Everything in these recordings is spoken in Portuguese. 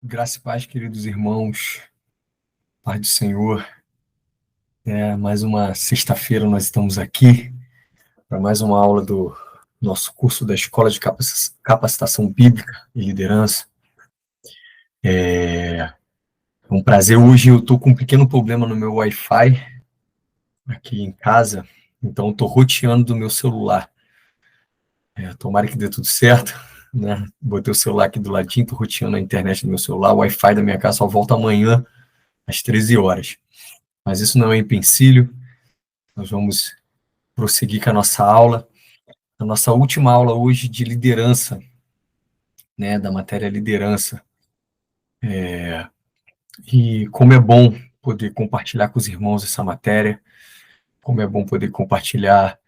Graça e paz, queridos irmãos, paz do Senhor. Mais uma sexta-feira nós estamos aqui para mais uma aula do nosso curso da Escola de Capacitação Bíblica e Liderança. É um prazer. Hoje eu estou com um pequeno problema no meu Wi-Fi aqui em casa, então estou roteando do meu celular. Tomara que dê tudo certo, né? Botei o celular aqui do ladinho, estou roteando a internet do meu celular. O Wi-Fi da minha casa só volta amanhã às 13 horas. Mas isso não é empecilho. Nós vamos prosseguir com a nossa aula. A nossa última aula hoje de liderança, né, da matéria liderança. E como é bom poder compartilhar com os irmãos essa matéria, como é bom poder compartilhar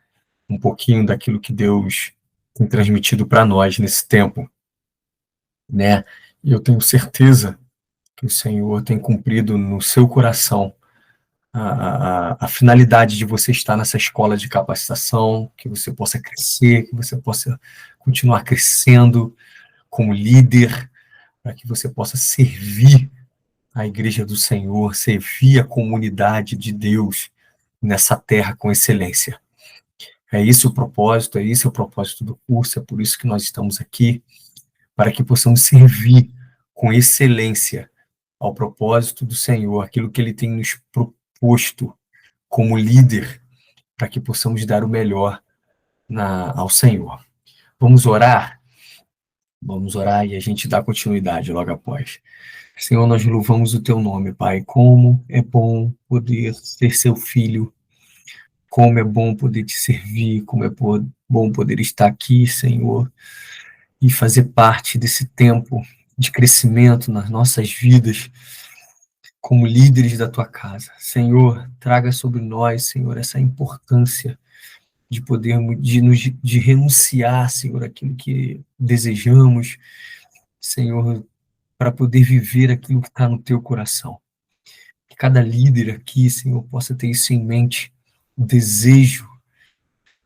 um pouquinho daquilo que Deus tem transmitido para nós nesse tempo, né? E eu tenho certeza que o Senhor tem cumprido no seu coração a finalidade de você estar nessa escola de capacitação, que você possa crescer, que você possa continuar crescendo como líder, para que você possa servir a igreja do Senhor, servir a comunidade de Deus nessa terra com excelência. É esse o propósito, é esse o propósito do curso, é por isso que nós estamos aqui, para que possamos servir com excelência ao propósito do Senhor, aquilo que Ele tem nos proposto como líder, para que possamos dar o melhor ao Senhor. Vamos orar? Vamos orar e a gente dá continuidade logo após. Senhor, nós louvamos o teu nome, Pai. Como é bom poder ser seu filho, como é bom poder te servir, como é bom poder estar aqui, Senhor, e fazer parte desse tempo de crescimento nas nossas vidas, como líderes da tua casa. Senhor, traga sobre nós, Senhor, essa importância de podermos, de renunciar, Senhor, aquilo que desejamos, Senhor, para poder viver aquilo que está no teu coração. Que cada líder aqui, Senhor, possa ter isso em mente, o desejo,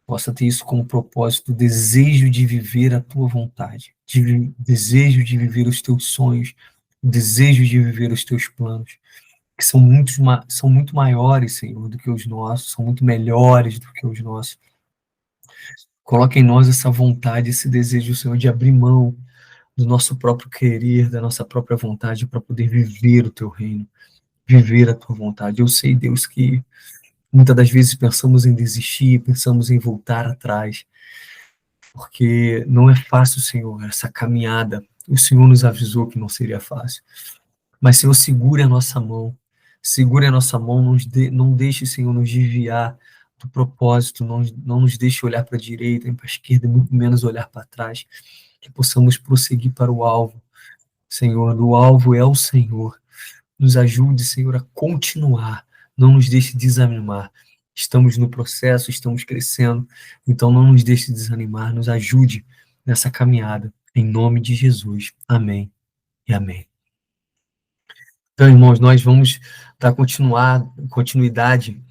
possa ter isso como propósito, o desejo de viver a tua vontade, desejo de viver os teus sonhos, o desejo de viver os teus planos, que são muito maiores, Senhor, do que os nossos, são muito melhores do que os nossos. Coloque em nós essa vontade, esse desejo, Senhor, de abrir mão do nosso próprio querer, da nossa própria vontade, para poder viver o teu reino, viver a tua vontade. Eu sei, Deus, que muitas das vezes pensamos em desistir, pensamos em voltar atrás, porque não é fácil, Senhor, essa caminhada. O Senhor nos avisou que não seria fácil. Mas, Senhor, segure a nossa mão. Segure a nossa mão, não deixe, Senhor, nos desviar do propósito, não nos deixe olhar para a direita, nem para a esquerda, muito menos olhar para trás, que possamos prosseguir para o alvo. Senhor, o alvo é o Senhor. Nos ajude, Senhor, a continuar. Não nos deixe desanimar. Estamos no processo, estamos crescendo, então não nos deixe desanimar. Nos ajude nessa caminhada. Em nome de Jesus. Amém e amém. Então, irmãos, nós vamos dar continuidade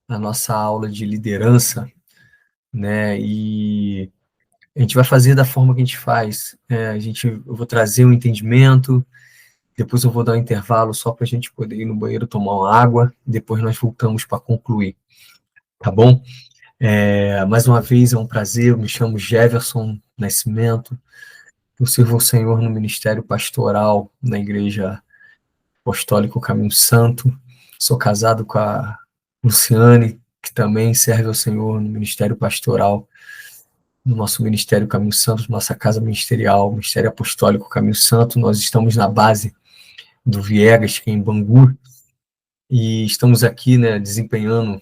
na nossa aula de liderança, né? E a gente vai fazer da forma que a gente faz. Eu vou trazer um entendimento, depois eu vou dar um intervalo só para a gente poder ir no banheiro tomar uma água, depois nós voltamos para concluir, tá bom? Mais uma vez é um prazer, eu me chamo Jefferson Nascimento, eu sirvo ao Senhor no ministério pastoral na Igreja Apostólica Caminho Santo, sou casado com a Luciane, que também serve ao Senhor no ministério pastoral, no nosso Ministério Caminho Santo, nossa casa ministerial, Ministério Apostólico Caminho Santo. Nós estamos na base do Viegas, que é em Bangu, e estamos aqui, né, desempenhando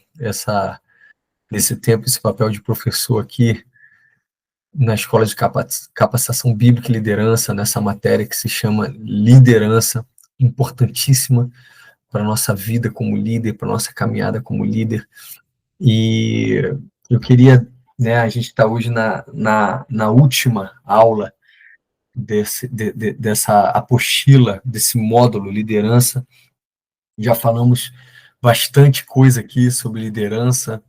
nesse tempo, esse papel de professor aqui na Escola de Capacitação Bíblica e Liderança, nessa matéria que se chama Liderança, importantíssima para a nossa vida como líder, para a nossa caminhada como líder. E eu queria, né, a gente está hoje na última aula dessa apostila, desse módulo liderança. Já falamos bastante coisa aqui sobre liderança.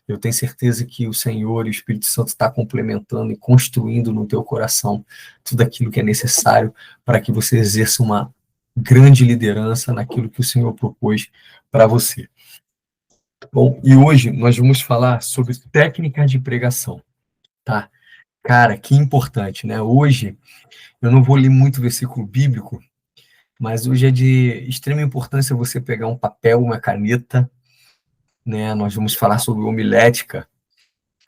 Eu tenho certeza que o Senhor e o Espírito Santo está complementando e construindo no teu coração tudo aquilo que é necessário para que você exerça uma grande liderança naquilo que o Senhor propôs para você. Bom, e hoje nós vamos falar sobre técnicas de pregação, tá? Cara, que importante, né? Hoje eu não vou ler muito versículo bíblico, mas hoje é de extrema importância você pegar um papel, uma caneta, né? Nós vamos falar sobre homilética.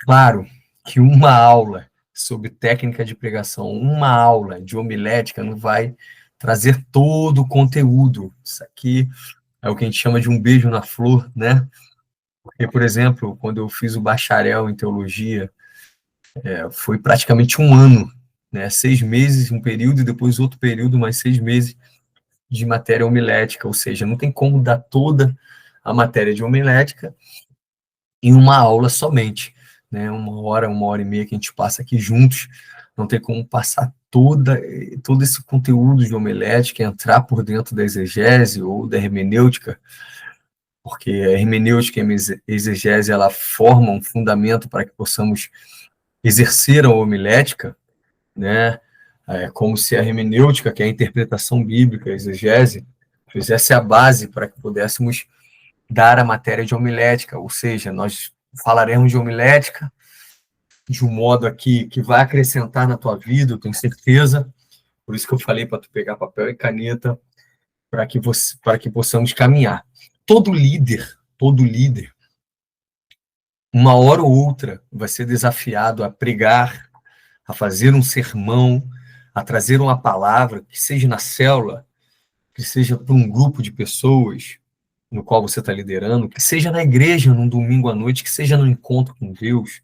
Claro que uma aula sobre técnica de pregação, uma aula de homilética não vai trazer todo o conteúdo. Isso aqui é o que a gente chama de um beijo na flor, né? Porque, por exemplo, quando eu fiz o bacharel em teologia, foi praticamente um ano, né? 6 meses, um período, e depois outro período, mais 6 meses de matéria homilética, ou seja, não tem como dar toda a matéria de homilética em uma aula somente, né? 1 hora, 1 hora e meia que a gente passa aqui juntos, não tem como passar todo esse conteúdo de homilética, entrar por dentro da exegese ou da hermenêutica, porque a hermenêutica e a exegese, ela forma um fundamento para que possamos exercer a homilética, né? É como se a hermenêutica, que é a interpretação bíblica, a exegese, fizesse a base para que pudéssemos dar a matéria de homilética, ou seja, nós falaremos de homilética de um modo aqui que vai acrescentar na tua vida, eu tenho certeza. Por isso que eu falei para tu pegar papel e caneta para que possamos caminhar. Todo líder, uma hora ou outra, vai ser desafiado a pregar, a fazer um sermão, a trazer uma palavra, que seja na célula, que seja para um grupo de pessoas no qual você está liderando, que seja na igreja, num domingo à noite, que seja no encontro com Deus.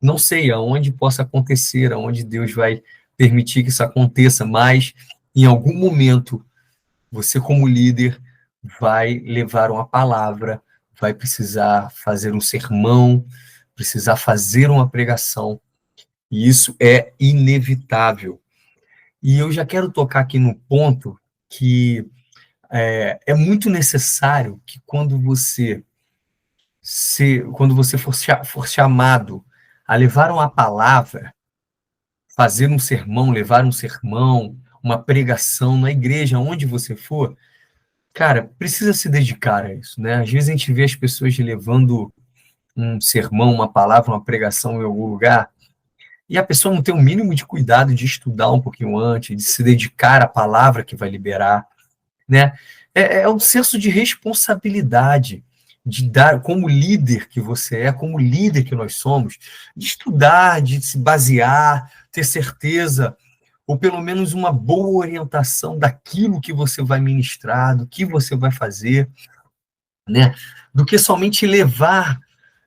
Não sei aonde possa acontecer, aonde Deus vai permitir que isso aconteça, mas em algum momento, você como líder vai levar uma palavra, vai precisar fazer um sermão, precisar fazer uma pregação, e isso é inevitável. E eu já quero tocar aqui no ponto que é muito necessário que quando você for chamado a levar uma palavra, fazer um sermão, levar um sermão, uma pregação na igreja, onde você for, cara, precisa se dedicar a isso, né? Às vezes a gente vê as pessoas levando um sermão, uma palavra, uma pregação em algum lugar, e a pessoa não tem o mínimo de cuidado de estudar um pouquinho antes, de se dedicar à palavra que vai liberar, né? É um senso de responsabilidade, de dar, como líder que você é, como líder que nós somos, de estudar, de se basear, ter certeza, ou pelo menos uma boa orientação daquilo que você vai ministrar, do que você vai fazer, né? Do que somente levar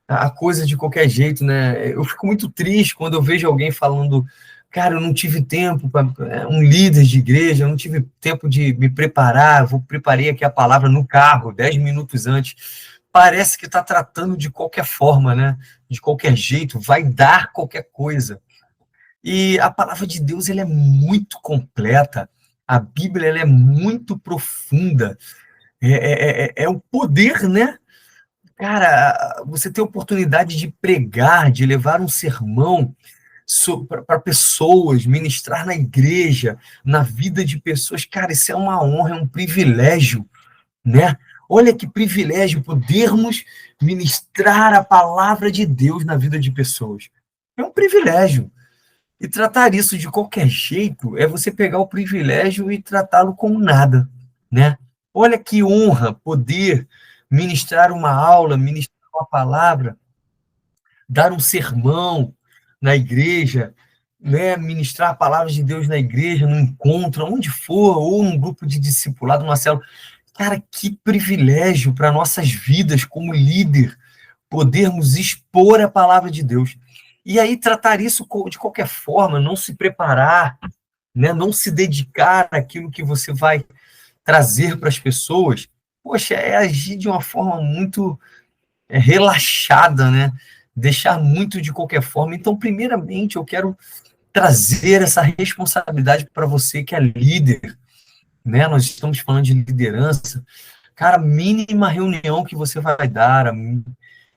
a coisa de qualquer jeito, né? Eu fico muito triste quando eu vejo alguém falando, cara, eu não tive tempo para um líder de igreja, eu não tive tempo de me preparar, preparei aqui a palavra no carro, 10 minutos antes. Parece que está tratando de qualquer forma, né? De qualquer jeito, vai dar qualquer coisa. E a palavra de Deus, ela é muito completa, a Bíblia, ela é muito profunda, é o poder, né? Cara, você tem a oportunidade de pregar, de levar um sermão para pessoas, ministrar na igreja, na vida de pessoas. Cara, isso é uma honra, é um privilégio, né? Olha que privilégio podermos ministrar a palavra de Deus na vida de pessoas. É um privilégio. E tratar isso de qualquer jeito é você pegar o privilégio e tratá-lo como nada, né? Olha que honra poder ministrar uma aula, ministrar uma palavra, dar um sermão na igreja, né? Ministrar a palavra de Deus na igreja, no encontro, onde for, ou num grupo de discipulado, numa célula. Cara, que privilégio para nossas vidas como líder, podermos expor a palavra de Deus. E aí tratar isso de qualquer forma, não se preparar, né? Não se dedicar àquilo que você vai trazer para as pessoas, poxa, é agir de uma forma muito relaxada, né? Deixar muito de qualquer forma. Então, primeiramente, eu quero trazer essa responsabilidade para você que é líder, né? Nós estamos falando de liderança. Cara, mínima reunião que você vai dar,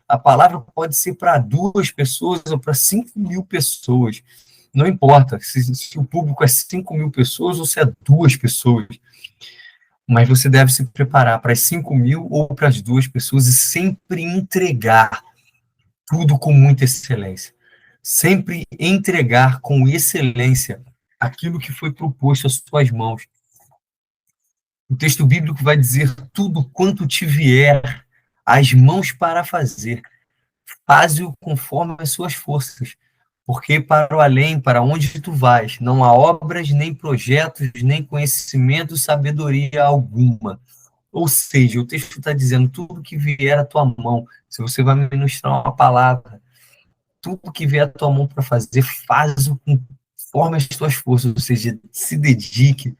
a palavra pode ser para 2 pessoas ou para 5.000 pessoas. Não importa se o público é 5.000 pessoas ou se é 2 pessoas. mas você deve se preparar para as 5.000 ou para as 2 pessoas e sempre entregar tudo com muita excelência. Sempre entregar com excelência aquilo que foi proposto às suas mãos. O texto bíblico vai dizer: tudo quanto te vier às mãos para fazer, faze-o conforme as suas forças, porque para o além, para onde tu vais, não há obras, nem projetos, nem conhecimento, sabedoria alguma. Ou seja, o texto está dizendo: tudo que vier à tua mão, se você vai ministrar uma palavra, tudo que vier à tua mão para fazer, faz-o conforme as tuas forças, ou seja, se dedique,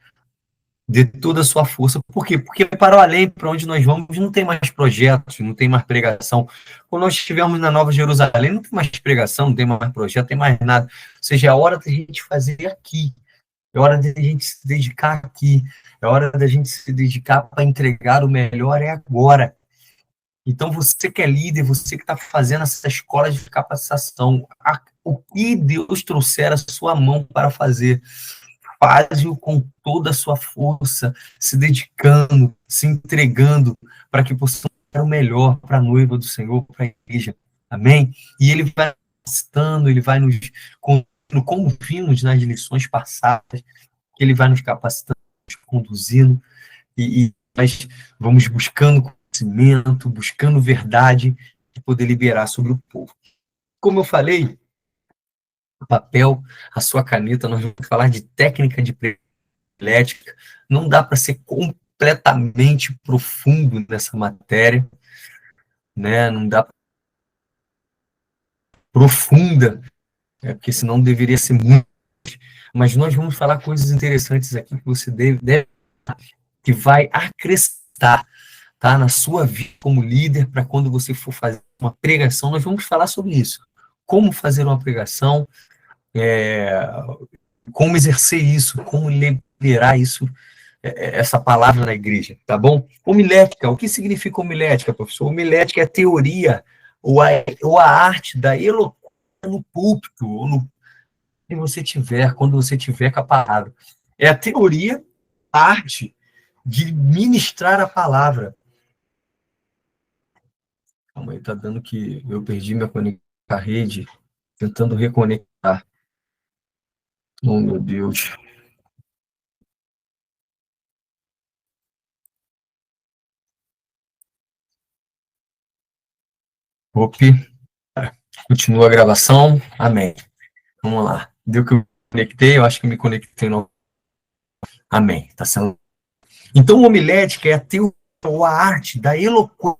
dê toda a sua força. Por quê? Porque para o além, para onde nós vamos, não tem mais projetos, não tem mais pregação. Quando nós estivermos na Nova Jerusalém, não tem mais pregação, não tem mais projeto, não tem mais nada. Ou seja, é a hora da gente fazer aqui, é hora da gente se dedicar aqui, é hora da gente se dedicar para entregar o melhor, é agora. Então, você que é líder, você que está fazendo essa escola de capacitação, o que Deus trouxer a sua mão para fazer, faz-o com toda a sua força, se dedicando, se entregando, para que possamos dar o melhor para a noiva do Senhor, para a igreja. Amém? E Ele vai capacitando, Ele vai nos conduzindo, como vimos nas lições passadas, Ele vai nos capacitando, nos conduzindo, e nós vamos buscando conhecimento, buscando verdade, para poder liberar sobre o povo. Como eu falei, o papel, a sua caneta, nós vamos falar de técnica de elétrica, não dá para ser completamente profundo nessa matéria, né? Não dá profunda, porque senão deveria ser muito. Mas nós vamos falar coisas interessantes aqui que você deve que vai acrescentar, tá, na sua vida como líder, para quando você for fazer uma pregação, nós vamos falar sobre isso. Como fazer uma pregação, como exercer isso, como liberar isso, essa palavra na igreja, tá bom? Homilética, o que significa homilética, professor? Homilética é a teoria ou a arte da eloquência no púlpito, ou no que você tiver, quando você tiver com a palavra. É a teoria, a arte de ministrar a palavra. Calma aí, tá dando que eu perdi minha conexão à rede, tentando reconectar. Oh, meu Deus. Opa, continua a gravação. Amém. Vamos lá. Deu que eu conectei, eu acho que me conectei no. Amém. Tá sendo. Então, homilética é a teoria ou a arte da eloquência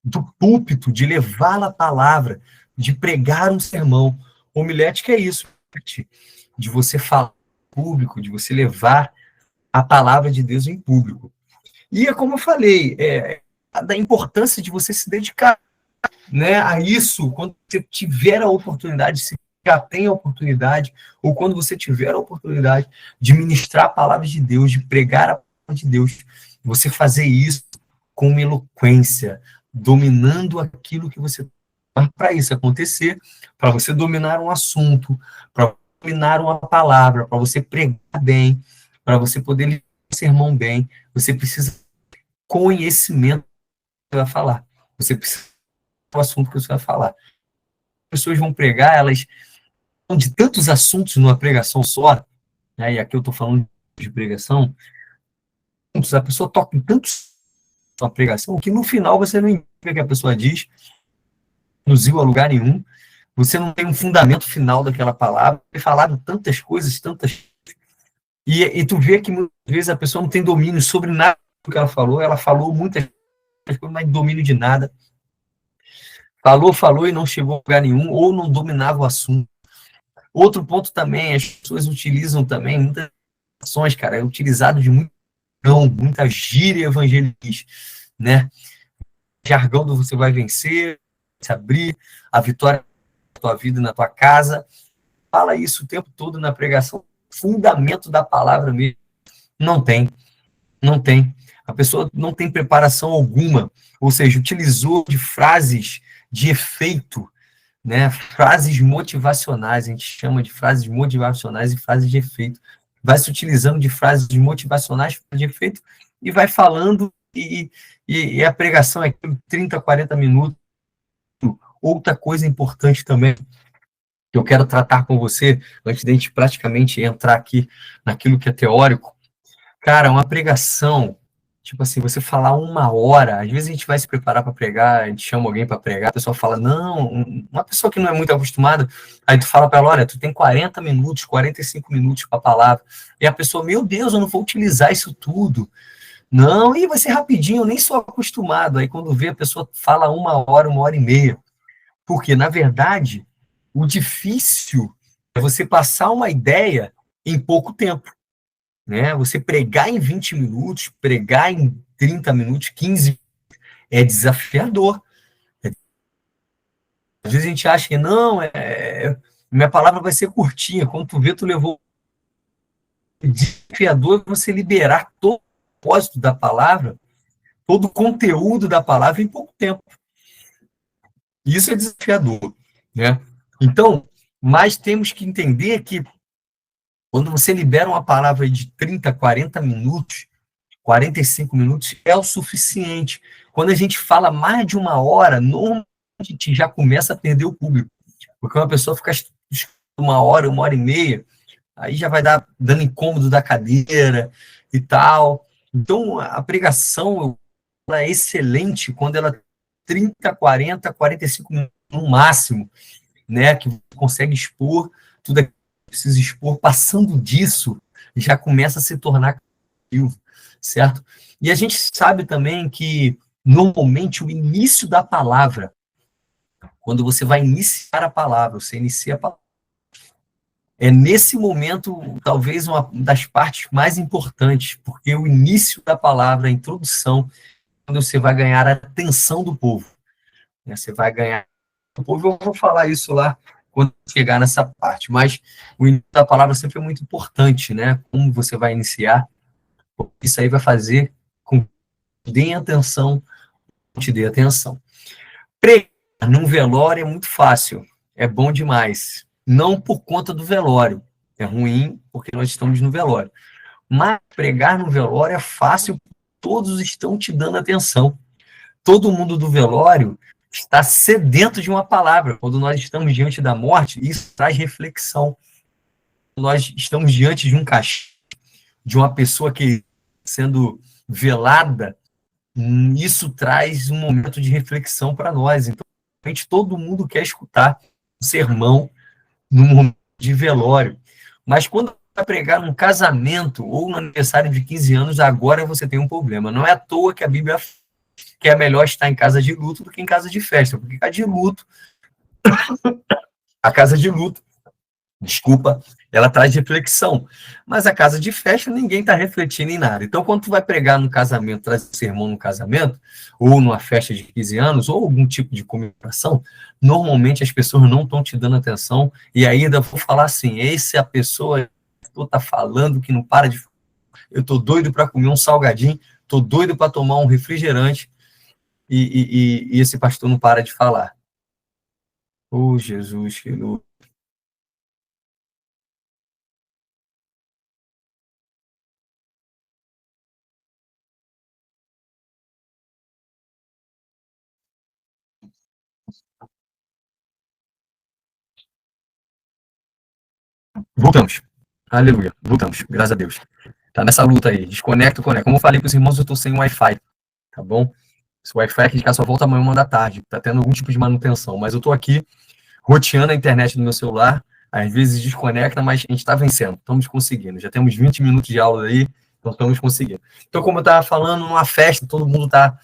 do púlpito, de levar a palavra, de pregar um sermão. Homilética é isso, de você falar em público, de você levar a palavra de Deus em público. E é como eu falei, da importância de você se dedicar, né, a isso, quando você tiver a oportunidade, se já tem a oportunidade, ou quando você tiver a oportunidade de ministrar a palavra de Deus, de pregar a palavra de Deus, você fazer isso com eloquência, dominando aquilo que você... Para isso acontecer, para você dominar um assunto, para dominar uma palavra, para você pregar bem, para você poder ler um sermão bem, você precisa de conhecimento que você vai falar. Você precisa do assunto que você vai falar. As pessoas vão pregar, elas falam de tantos assuntos numa pregação só, né? E aqui eu estou falando de pregação, a pessoa toca em tantos uma pregação que no final você não entende o que a pessoa diz, não conduziu a lugar nenhum, você não tem um fundamento final daquela palavra, foi falado tantas coisas, tantas... E tu vê que muitas vezes a pessoa não tem domínio sobre nada do que ela falou muitas coisas, mas não domínio de nada. Falou e não chegou a lugar nenhum, ou não dominava o assunto. Outro ponto também, as pessoas utilizam também muitas ações, cara, é utilizado de muita gíria evangelista, né? Jargão do você vai vencer, se abrir, a vitória na tua vida, na tua casa. Fala isso o tempo todo na pregação. Fundamento da palavra mesmo. Não tem. Não tem. A pessoa não tem preparação alguma. Ou seja, utilizou de frases de efeito, né? Frases motivacionais. A gente chama de frases motivacionais e frases de efeito. Vai se utilizando de frases motivacionais de efeito e vai falando, e a pregação é 30, 40 minutos. Outra coisa importante também, que eu quero tratar com você, antes de a gente praticamente entrar aqui naquilo que é teórico, cara, uma pregação, tipo assim, você falar 1 hora, às vezes a gente vai se preparar para pregar, a gente chama alguém para pregar, a pessoa fala, não, uma pessoa que não é muito acostumada, aí tu fala para ela, olha, tu tem 40 minutos, 45 minutos para a palavra, e a pessoa, meu Deus, eu não vou utilizar isso tudo, não, e vai ser rapidinho, eu nem sou acostumado, aí quando vê a pessoa fala 1 hora, 1 hora e meia, porque, na verdade, o difícil é você passar uma ideia em pouco tempo, né? Você pregar em 20 minutos, pregar em 30 minutos, 15, é desafiador. Às vezes a gente acha que não, minha palavra vai ser curtinha. Quando tu vê, tu levou desafiador você liberar todo o propósito da palavra, todo o conteúdo da palavra em pouco tempo. Isso é desafiador, né? Então, mas temos que entender que quando você libera uma palavra de 30, 40 minutos, 45 minutos, é o suficiente. Quando a gente fala mais de 1 hora, normalmente a gente já começa a perder o público. Porque uma pessoa fica 1 hora, 1 hora e meia, aí já vai dando incômodo da cadeira e tal. Então, a pregação ela é excelente quando ela 30, 40, 45 minutos no máximo, né? Que você consegue expor tudo aquilo que precisa expor. Passando disso, já começa a se tornar cansativo, certo? E a gente sabe também que, normalmente, o início da palavra, quando você vai iniciar a palavra, você inicia a palavra, é nesse momento, talvez, uma das partes mais importantes, porque o início da palavra, a introdução, quando você vai ganhar a atenção do povo, né? Você vai ganhar o povo, eu vou falar isso lá quando chegar nessa parte, mas o início da palavra sempre é muito importante, né? Como você vai iniciar, isso aí vai fazer com que dê atenção, te dê atenção. Pregar num velório é muito fácil, é bom demais. Não por conta do velório, é ruim porque nós estamos no velório. Mas pregar no velório é fácil, todos estão te dando atenção. Todo mundo do velório está sedento de uma palavra. Quando nós estamos diante da morte, isso traz reflexão. Nós estamos diante de um caixão, de uma pessoa que sendo velada, isso traz um momento de reflexão para nós. Então, realmente, todo mundo quer escutar um sermão num momento de velório. Mas quando vai pregar num casamento ou no aniversário de 15 anos, agora você tem um problema. Não é à toa que a Bíblia que é melhor estar em casa de luto do que em casa de festa, porque a casa de luto, desculpa, ela traz reflexão, mas a casa de festa ninguém está refletindo em nada. Então, quando tu vai pregar no casamento, traz sermão no casamento, ou numa festa de 15 anos, ou algum tipo de comemoração, normalmente as pessoas não estão te dando atenção, e ainda vou falar assim, esse é a pessoa que está falando que não para de... Eu estou doido para comer um salgadinho, estou doido para tomar um refrigerante, e esse pastor não para de falar. Oh, Jesus, que louco. Voltamos. Aleluia. Voltamos. Graças a Deus. Tá nessa luta aí. Desconecta, conecta. Como eu falei para os irmãos, eu estou sem Wi-Fi. Tá bom? Esse Wi-Fi aqui de casa só volta amanhã 1 da tarde. Tá tendo algum tipo de manutenção. Mas eu estou aqui roteando a internet do meu celular. Às vezes desconecta, mas a gente está vencendo. Estamos conseguindo. Já temos 20 minutos de aula aí. Então estamos conseguindo. Então, como eu estava falando, numa festa, todo mundo está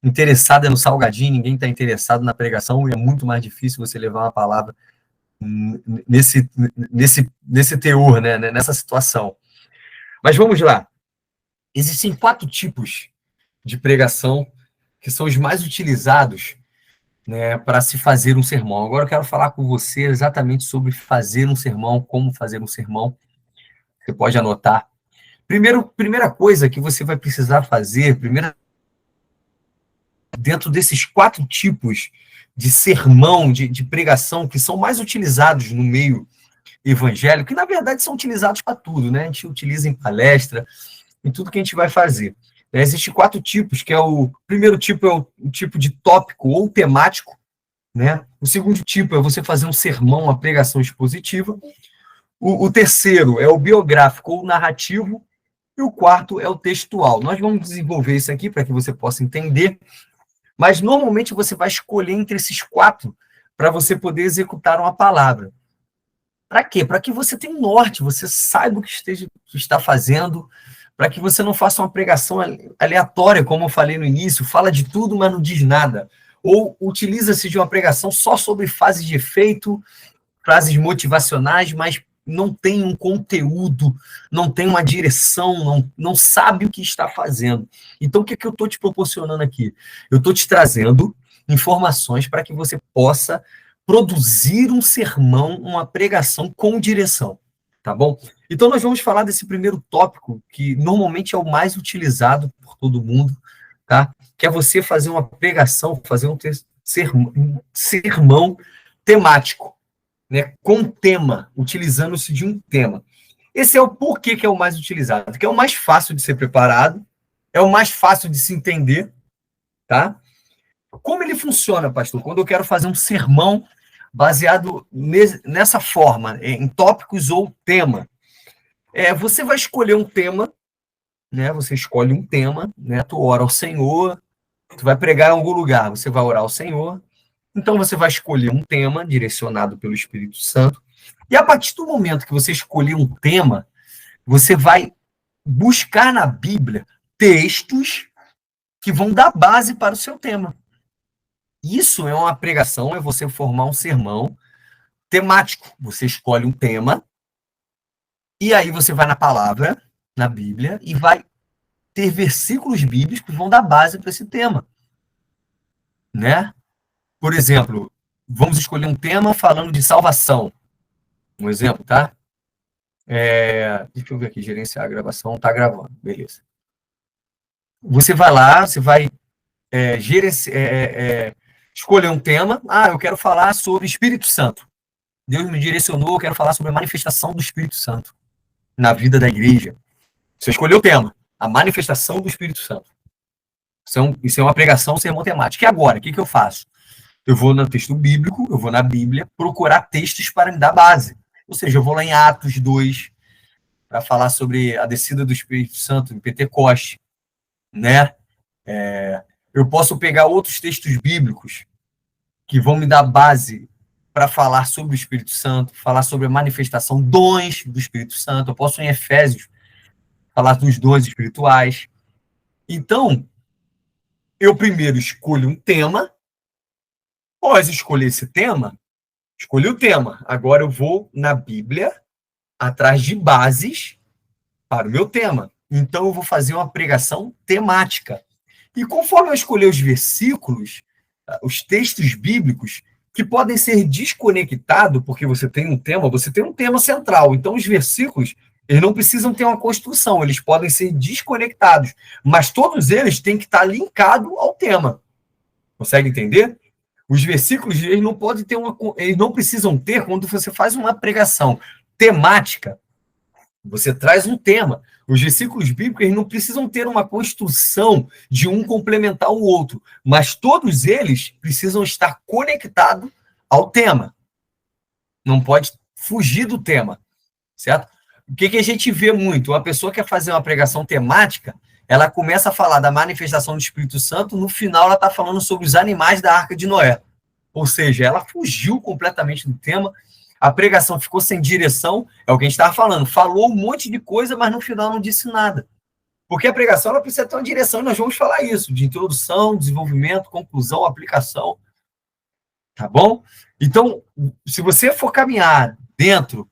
interessado no salgadinho, ninguém está interessado na pregação. E é muito mais difícil você levar uma palavra nesse teor, né, nessa situação. Mas vamos lá. Existem 4 tipos de pregação que são os mais utilizados, né, para se fazer um sermão. Agora eu quero falar com você exatamente sobre fazer um sermão, como fazer um sermão. Você pode anotar. Primeira coisa que você vai precisar fazer, dentro desses 4 tipos de sermão, de pregação, que são mais utilizados no meio evangélico, que na verdade são utilizados para tudo, né? A gente utiliza em palestra, em tudo que a gente vai fazer. Existem 4 tipos, que é o primeiro tipo é o tipo de tópico ou temático, né? O segundo tipo é você fazer um sermão, uma pregação expositiva. O terceiro é o biográfico ou narrativo. E o quarto é o textual. Nós vamos desenvolver isso aqui para que você possa entender, mas normalmente você vai escolher entre esses 4 para você poder executar uma palavra. Para quê? Para que você tenha um norte, você saiba o que está fazendo, para que você não faça uma pregação aleatória, como eu falei no início, fala de tudo, mas não diz nada. Ou utiliza-se de uma pregação só sobre fases de efeito, frases motivacionais, mas não tem um conteúdo, não tem uma direção, não sabe o que está fazendo. Então, o que eu estou te proporcionando aqui? Eu estou te trazendo informações para que você possa produzir um sermão, uma pregação com direção, tá bom? Então, nós vamos falar desse primeiro tópico, que normalmente é o mais utilizado por todo mundo, tá? Que é você fazer uma pregação, fazer um sermão temático, né, com tema, utilizando-se de um tema. Esse é o porquê que é o mais utilizado, porque é o mais fácil de ser preparado, é o mais fácil de se entender, tá? Como ele funciona, pastor? Quando eu quero fazer um sermão baseado nessa forma, em tópicos ou tema, você vai escolher um tema, né? Você escolhe um tema, né? Tu ora ao Senhor, tu vai pregar em algum lugar, você vai orar ao Senhor. Então, você vai escolher um tema direcionado pelo Espírito Santo. E a partir do momento que você escolher um tema, você vai buscar na Bíblia textos que vão dar base para o seu tema. Isso é uma pregação, é você formar um sermão temático. Você escolhe um tema, e aí você vai na palavra, na Bíblia, e vai ter versículos bíblicos que vão dar base para esse tema. Né? Por exemplo, vamos escolher um tema falando de salvação. Um exemplo, tá? Deixa eu ver aqui, gerenciar a gravação, tá gravando, beleza. Você vai lá, você vai escolher um tema. Eu quero falar sobre Espírito Santo. Deus me direcionou, eu quero falar sobre a manifestação do Espírito Santo na vida da igreja. Você escolheu o tema, a manifestação do Espírito Santo. Isso é uma pregação, um sermão temático. E agora, o que eu faço? Eu vou no texto bíblico, eu vou na Bíblia, procurar textos para me dar base. Ou seja, eu vou lá em Atos 2, para falar sobre a descida do Espírito Santo em Pentecoste, né? Eu posso pegar outros textos bíblicos que vão me dar base para falar sobre o Espírito Santo, falar sobre a manifestação, dons do Espírito Santo. Eu posso, em Efésios, falar dos dons espirituais. Então, eu primeiro escolho um tema. Após escolher esse tema, escolhi o tema. Agora eu vou na Bíblia, atrás de bases para o meu tema. Então, eu vou fazer uma pregação temática. E conforme eu escolher os versículos, os textos bíblicos, que podem ser desconectados, porque você tem um tema central. Então, os versículos, eles não precisam ter uma construção, eles podem ser desconectados, mas todos eles têm que estar linkados ao tema. Consegue entender? Os versículos, eles não podem ter eles não precisam ter, quando você faz uma pregação temática, você traz um tema. Os versículos bíblicos, eles não precisam ter uma construção de um complementar o outro, mas todos eles precisam estar conectados ao tema. Não pode fugir do tema, certo? O que a gente vê muito? Uma pessoa quer fazer uma pregação temática, ela começa a falar da manifestação do Espírito Santo, no final ela está falando sobre os animais da Arca de Noé. Ou seja, ela fugiu completamente do tema, a pregação ficou sem direção, é o que a gente estava falando, falou um monte de coisa, mas no final não disse nada. Porque a pregação ela precisa ter uma direção, e nós vamos falar isso, de introdução, desenvolvimento, conclusão, aplicação. Tá bom? Então, se você for caminhar dentro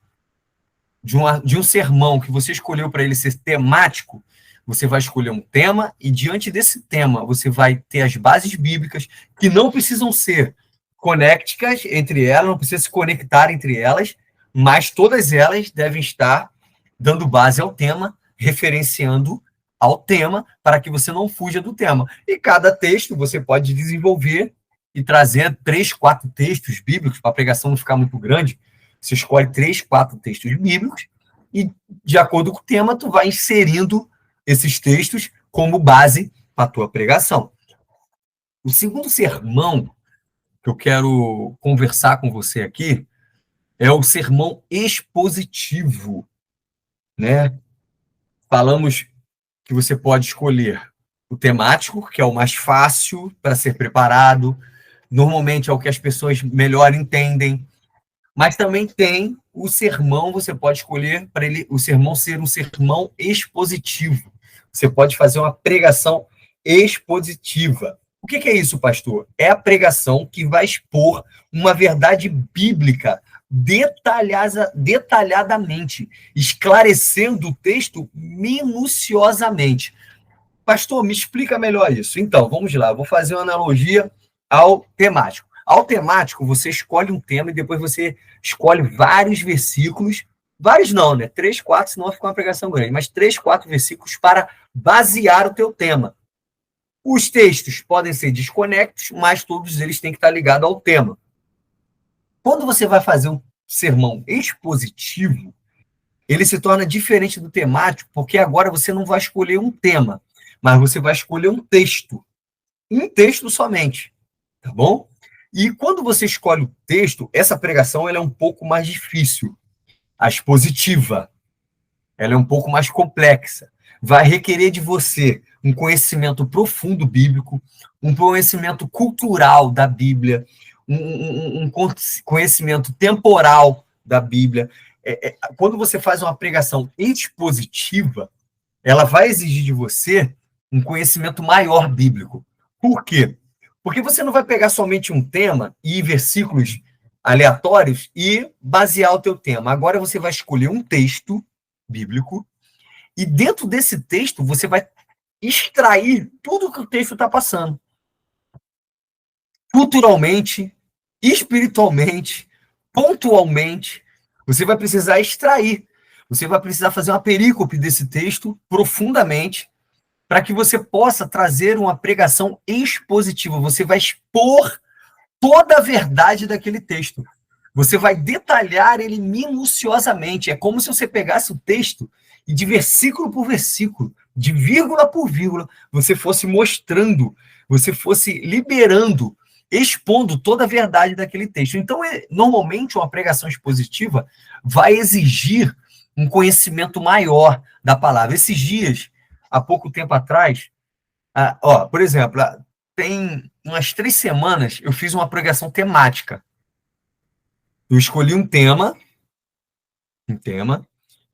de um sermão que você escolheu para ele ser temático, você vai escolher um tema, e diante desse tema, você vai ter as bases bíblicas, que não precisam ser conecticas entre elas, não precisa se conectar entre elas, mas todas elas devem estar dando base ao tema, referenciando ao tema, para que você não fuja do tema. E cada texto você pode desenvolver e trazer 3, 4 textos bíblicos, para a pregação não ficar muito grande. Você escolhe 3, 4 textos bíblicos e, de acordo com o tema, tu vai inserindo esses textos como base para a tua pregação. O segundo sermão que eu quero conversar com você aqui é o sermão expositivo, né? Falamos que você pode escolher o temático, que é o mais fácil para ser preparado, normalmente é o que as pessoas melhor entendem, mas também tem o sermão, você pode escolher para ele o sermão ser um sermão expositivo. Você pode fazer uma pregação expositiva. O que é isso, pastor? É a pregação que vai expor uma verdade bíblica detalhadamente, esclarecendo o texto minuciosamente. Pastor, me explica melhor isso. Então, vamos lá, eu vou fazer uma analogia ao temático. Ao temático, você escolhe um tema e depois você escolhe vários versículos, vários não, né? 3, 4, senão vai ficar uma pregação grande, mas 3, 4 versículos para basear o teu tema. Os textos podem ser desconectos, mas todos eles têm que estar ligados ao tema. Quando você vai fazer um sermão expositivo, ele se torna diferente do temático, porque agora você não vai escolher um tema, mas você vai escolher um texto somente, tá bom? E quando você escolhe o texto, essa pregação ela é um pouco mais difícil. A expositiva, ela é um pouco mais complexa. Vai requerer de você um conhecimento profundo bíblico, um conhecimento cultural da Bíblia, um conhecimento temporal da Bíblia. Quando você faz uma pregação expositiva, ela vai exigir de você um conhecimento maior bíblico. Por quê? Porque você não vai pegar somente um tema e versículos aleatórios e basear o teu tema. Agora você vai escolher um texto bíblico e dentro desse texto você vai extrair tudo que o texto está passando. Culturalmente, espiritualmente, pontualmente, você vai precisar extrair. Você vai precisar fazer uma perícope desse texto profundamente para que você possa trazer uma pregação expositiva. Você vai expor toda a verdade daquele texto. Você vai detalhar ele minuciosamente. É como se você pegasse o texto e de versículo por versículo, de vírgula por vírgula, você fosse mostrando, você fosse liberando, expondo toda a verdade daquele texto. Então, normalmente, uma pregação expositiva vai exigir um conhecimento maior da palavra. Esses dias, há pouco tempo atrás, por exemplo, tem umas 3 semanas, eu fiz uma pregação temática. Eu escolhi um tema,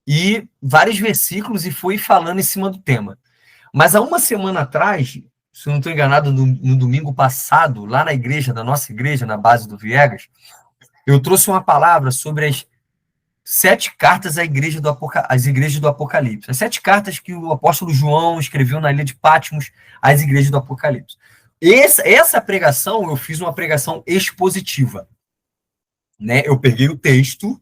e vários versículos e fui falando em cima do tema. Mas há uma semana atrás, se eu não estou enganado, no domingo passado, lá na igreja, da nossa igreja, na base do Viegas, eu trouxe uma palavra sobre as 7 cartas às igrejas do Apocalipse. As 7 cartas que o apóstolo João escreveu na ilha de Patmos às igrejas do Apocalipse. Essa pregação, eu fiz uma pregação expositiva. Né? Eu peguei o texto,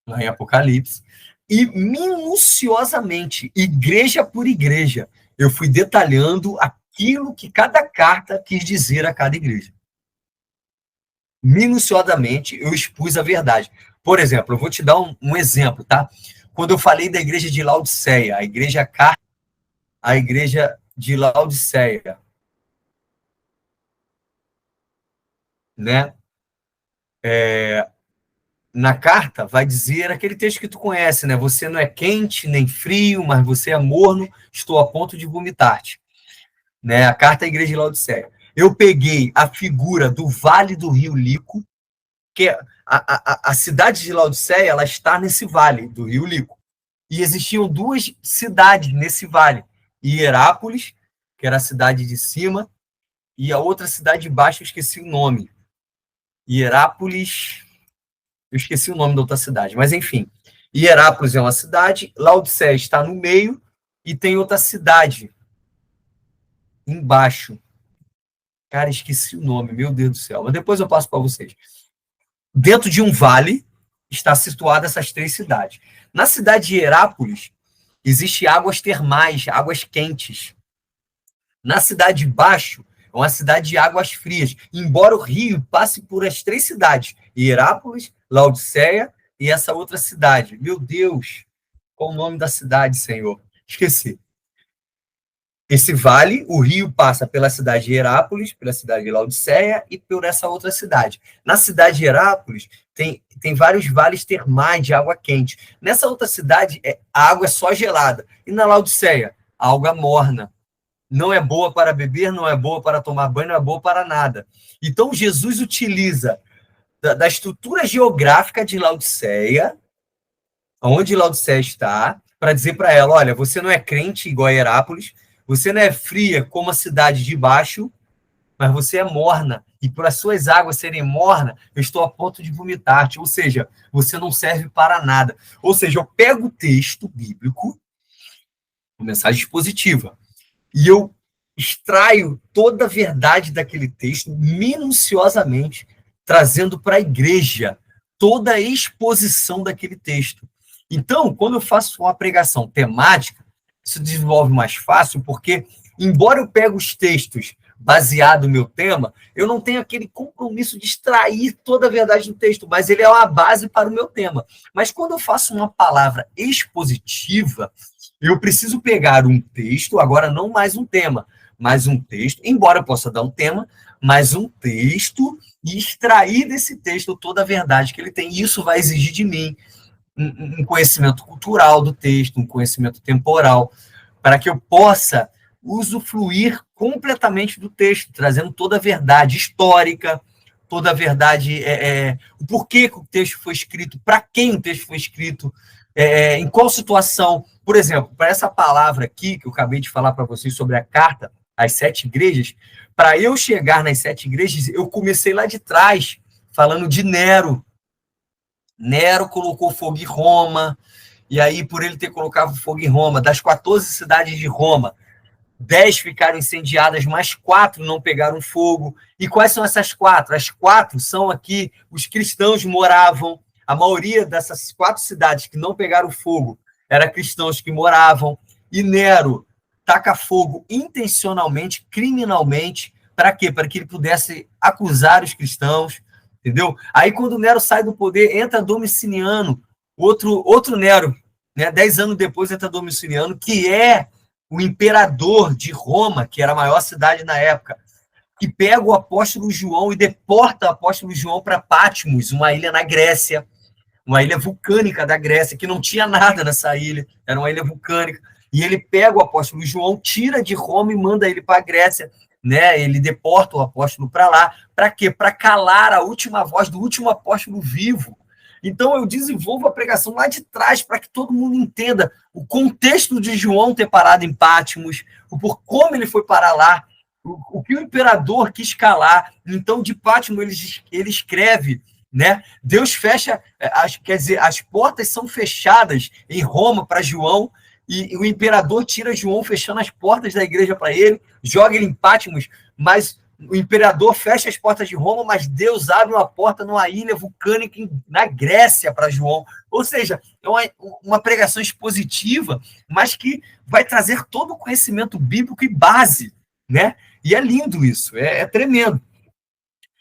lá em Apocalipse, e minuciosamente, igreja por igreja, eu fui detalhando aquilo que cada carta quis dizer a cada igreja. Minuciosamente, eu expus a verdade. Por exemplo, eu vou te dar um exemplo, tá? Quando eu falei da igreja de Laodiceia, a igreja de Laodiceia, né? Na carta vai dizer aquele texto que tu conhece, né? Você não é quente nem frio, mas você é morno, estou a ponto de vomitar-te. Né? A carta à igreja de Laodiceia. Eu peguei a figura do Vale do Rio Lico, que a cidade de Laodiceia, ela está nesse vale do Rio Lico. E existiam 2 cidades nesse vale. Hierápolis, que era a cidade de cima, e a outra cidade de baixo, eu esqueci o nome. Hierápolis, eu esqueci o nome da outra cidade, mas enfim. Hierápolis é uma cidade, Laodiceia está no meio, e tem outra cidade embaixo. Cara, esqueci o nome, meu Deus do céu. Mas depois eu passo para vocês. Dentro de um vale está situada essas 3 cidades. Na cidade de Hierápolis, existem águas termais, águas quentes. Na cidade de baixo, é uma cidade de águas frias. Embora o rio passe por as 3 cidades, Hierápolis, Laodiceia e essa outra cidade. Meu Deus, qual o nome da cidade, Senhor? Esqueci. Esse vale, o rio passa pela cidade de Herápolis, pela cidade de Laodiceia e por essa outra cidade. Na cidade de Herápolis, tem vários vales termais de água quente. Nessa outra cidade, a água é só gelada. E na Laodiceia, a água morna. Não é boa para beber, não é boa para tomar banho, não é boa para nada. Então, Jesus utiliza da estrutura geográfica de Laodiceia, onde Laodiceia está, para dizer para ela, olha, você não é crente igual a Herápolis, você não é fria como a cidade de baixo, mas você é morna. E por as suas águas serem mornas, eu estou a ponto de vomitar-te. Ou seja, você não serve para nada. Ou seja, eu pego o texto bíblico, mensagem expositiva, e eu extraio toda a verdade daquele texto minuciosamente, trazendo para a igreja toda a exposição daquele texto. Então, quando eu faço uma pregação temática, isso desenvolve mais fácil, porque, embora eu pegue os textos baseado no meu tema, eu não tenho aquele compromisso de extrair toda a verdade do texto, mas ele é uma base para o meu tema. Mas quando eu faço uma palavra expositiva, eu preciso pegar um texto, agora não mais um tema, mas um texto, embora eu possa dar um tema, mas um texto e extrair desse texto toda a verdade que ele tem. Isso vai exigir de mim um conhecimento cultural do texto, um conhecimento temporal, para que eu possa usufruir completamente do texto, trazendo toda a verdade histórica, toda a verdade, o porquê que o texto foi escrito, para quem o texto foi escrito, em qual situação. Por exemplo, para essa palavra aqui, que eu acabei de falar para vocês sobre a carta às 7 igrejas, para eu chegar nas 7 igrejas, eu comecei lá de trás, falando de Nero. Nero colocou fogo em Roma, e aí, por ele ter colocado fogo em Roma, das 14 cidades de Roma, 10 ficaram incendiadas, mas 4 não pegaram fogo. E quais são essas 4? As 4 são aqui, os cristãos moravam. A maioria dessas 4 cidades que não pegaram fogo eram cristãos que moravam. E Nero taca fogo intencionalmente, criminalmente, para quê? Para que ele pudesse acusar os cristãos, entendeu? Aí, quando Nero sai do poder, entra Domiciano, outro Nero, né? 10 anos depois entra Domiciano, que é o imperador de Roma, que era a maior cidade na época, que pega o apóstolo João e deporta o apóstolo João para Patmos, uma ilha na Grécia, uma ilha vulcânica da Grécia, que não tinha nada nessa ilha, era uma ilha vulcânica. E ele pega o apóstolo João, tira de Roma e manda ele para a Grécia, né? Ele deporta o apóstolo para lá. Para quê? Para calar a última voz do último apóstolo vivo. Então, eu desenvolvo a pregação lá de trás para que todo mundo entenda o contexto de João ter parado em Patmos, por como ele foi parar lá, o que o imperador quis calar. Então, de Patmos, ele escreve, né? Deus fecha, quer dizer, as portas são fechadas em Roma para João, e o imperador tira João fechando as portas da igreja para ele, joga ele em Patmos, mas o imperador fecha as portas de Roma, mas Deus abre uma porta numa ilha vulcânica na Grécia para João. Ou seja, é uma pregação expositiva, mas que vai trazer todo o conhecimento bíblico e base, né? E é lindo isso, é tremendo.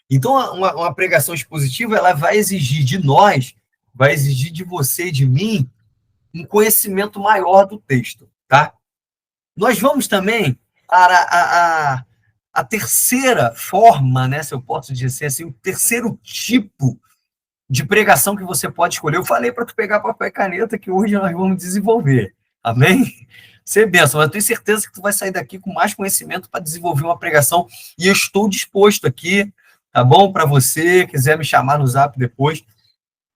Então, uma pregação expositiva, ela vai exigir de nós, vai exigir de você e de mim, um conhecimento maior do texto, tá? Nós vamos também para a terceira forma, né, se eu posso dizer assim, o terceiro tipo de pregação que você pode escolher. Eu falei para tu pegar papel e caneta que hoje nós vamos desenvolver. Amém? Ser benção. Eu tenho certeza que tu vai sair daqui com mais conhecimento para desenvolver uma pregação e eu estou disposto aqui, tá bom? Para você, quiser me chamar no Zap depois.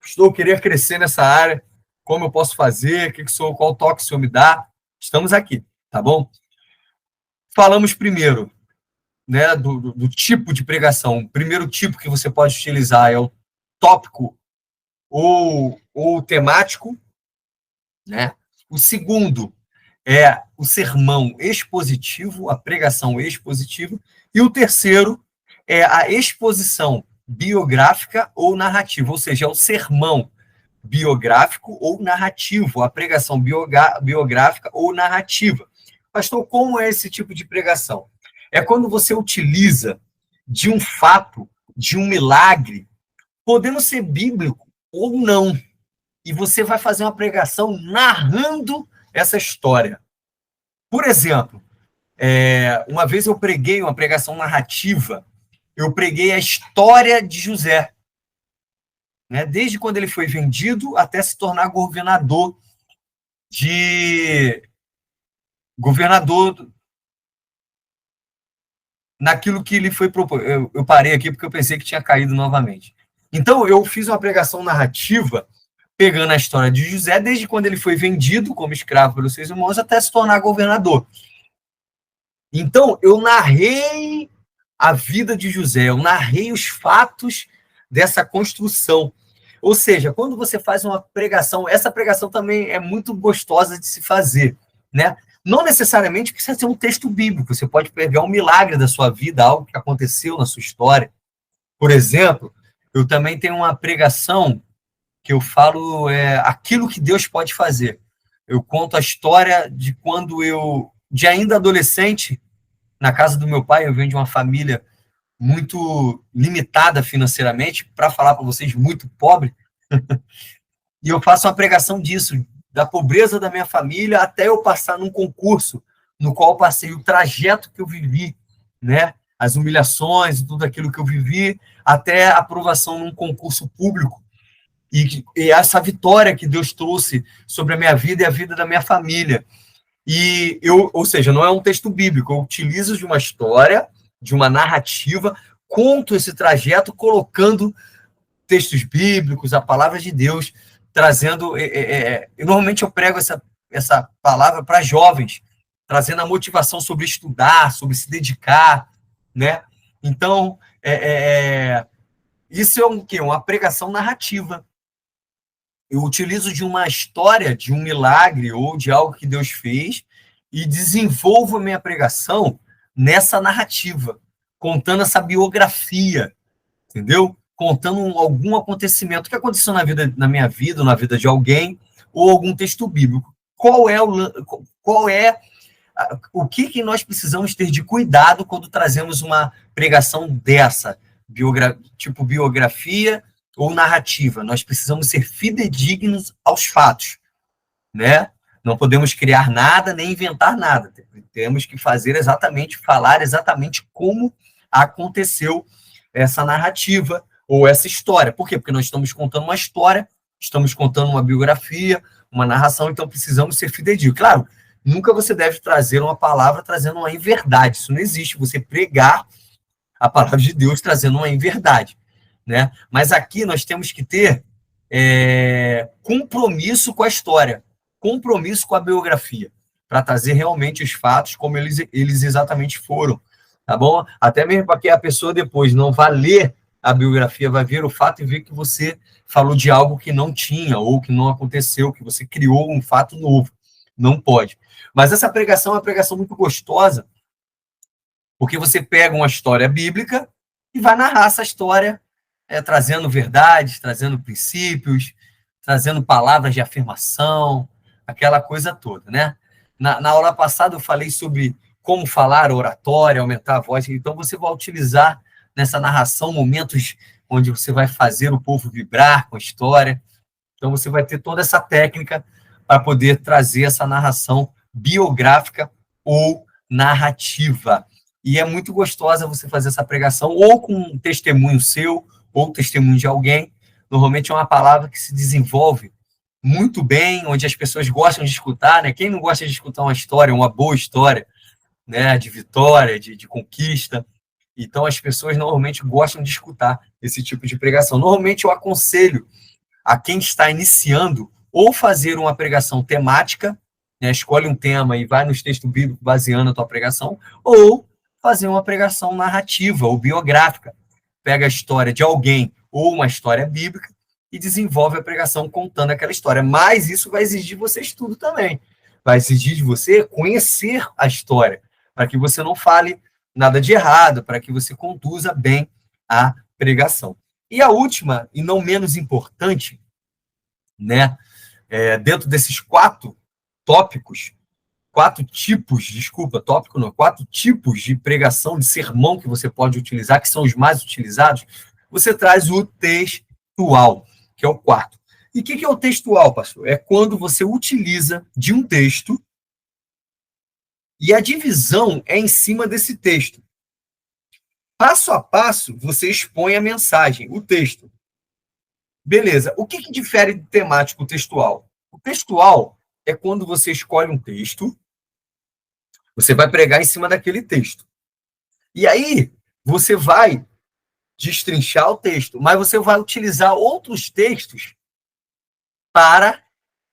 Estou querendo crescer nessa área. Como eu posso fazer? Qual toque o senhor me dá? Estamos aqui, tá bom? Falamos primeiro, né, do tipo de pregação. O primeiro tipo que você pode utilizar é o tópico ou temático, né? O segundo é o sermão expositivo, a pregação expositiva. E o terceiro é a exposição biográfica ou narrativa, ou seja, é o sermão biográfico ou narrativo, a pregação biográfica ou narrativa. Pastor, como é esse tipo de pregação? É quando você utiliza de um fato, de um milagre, podendo ser bíblico ou não, e você vai fazer uma pregação narrando essa história. Por exemplo, Uma vez eu preguei uma pregação narrativa, eu preguei a história de José, né? Desde quando ele foi vendido até se tornar governador naquilo que ele foi proposto. Eu parei aqui porque eu pensei que tinha caído novamente. Então, eu fiz uma pregação narrativa pegando a história de José, desde quando ele foi vendido como escravo pelos seus irmãos até se tornar governador. Então, eu narrei a vida de José, eu narrei os fatos dessa construção. Ou seja, quando você faz uma pregação, essa pregação também é muito gostosa de se fazer, né? Não necessariamente precisa ser um texto bíblico, você pode pegar um milagre da sua vida, algo que aconteceu na sua história. Por exemplo, eu também tenho uma pregação que eu falo aquilo que Deus pode fazer. Eu conto a história de quando de ainda adolescente, na casa do meu pai, eu venho de uma família muito limitada financeiramente, para falar para vocês, muito pobre, e eu faço uma pregação disso, da pobreza da minha família, até eu passar num concurso, no qual eu passei o trajeto que eu vivi, né? As humilhações, tudo aquilo que eu vivi, até a aprovação num concurso público, e essa vitória que Deus trouxe sobre a minha vida e a vida da minha família. Ou seja, não é um texto bíblico, eu utilizo de uma história, de uma narrativa, conto esse trajeto colocando textos bíblicos, a palavra de Deus, trazendo... normalmente eu prego essa palavra para jovens, trazendo a motivação sobre estudar, sobre se dedicar, né? Então, isso é o quê? Uma pregação narrativa. Eu utilizo de uma história, de um milagre ou de algo que Deus fez e desenvolvo a minha pregação nessa narrativa, contando essa biografia, entendeu? Contando algum acontecimento que aconteceu na minha vida, ou na vida de alguém, ou algum texto bíblico. O que nós precisamos ter de cuidado quando trazemos uma pregação dessa, tipo biografia ou narrativa? Nós precisamos ser fidedignos aos fatos, né? Não podemos criar nada nem inventar nada. Temos que falar exatamente como aconteceu essa narrativa ou essa história. Por quê? Porque nós estamos contando uma história, estamos contando uma biografia, uma narração, então precisamos ser fidedignos. Claro, nunca você deve trazer uma palavra trazendo uma inverdade. Isso não existe. Você pregar a palavra de Deus trazendo uma inverdade, né? Mas aqui nós temos que ter compromisso com a história, compromisso com a biografia, para trazer realmente os fatos como eles exatamente foram, tá bom? Até mesmo para que a pessoa depois não vá ler a biografia, vai ver o fato e ver que você falou de algo que não tinha ou que não aconteceu, que você criou um fato novo. Não pode. Mas essa pregação é uma pregação muito gostosa, porque você pega uma história bíblica e vai narrar essa história, trazendo verdades, trazendo princípios, trazendo palavras de afirmação, aquela coisa toda, né? Na aula passada eu falei sobre como falar oratória, aumentar a voz, então você vai utilizar nessa narração momentos onde você vai fazer o povo vibrar com a história, então você vai ter toda essa técnica para poder trazer essa narração biográfica ou narrativa. E é muito gostosa você fazer essa pregação ou com um testemunho seu, ou testemunho de alguém. Normalmente é uma palavra que se desenvolve muito bem, onde as pessoas gostam de escutar, né? Quem não gosta de escutar uma história, uma boa história, né? De vitória, de conquista. Então, as pessoas normalmente gostam de escutar esse tipo de pregação. Normalmente, eu aconselho a quem está iniciando ou fazer uma pregação temática, né? Escolhe um tema e vai nos textos bíblicos baseando a tua pregação, ou fazer uma pregação narrativa ou biográfica. Pega a história de alguém ou uma história bíblica e desenvolve a pregação contando aquela história. Mas isso vai exigir de você estudo também. Vai exigir de você conhecer a história, para que você não fale nada de errado, para que você conduza bem a pregação. E a última, e não menos importante, né, dentro desses quatro tipos de pregação, de sermão que você pode utilizar, que são os mais utilizados, você traz o textual, que é o quarto. E o que é o textual, pastor? É quando você utiliza de um texto E a divisão é em cima desse texto. Passo a passo, você expõe a mensagem, o texto. Beleza. O que difere do temático textual? O textual é quando você escolhe um texto, você vai pregar em cima daquele texto. E aí, você vai destrinchar o texto, mas você vai utilizar outros textos para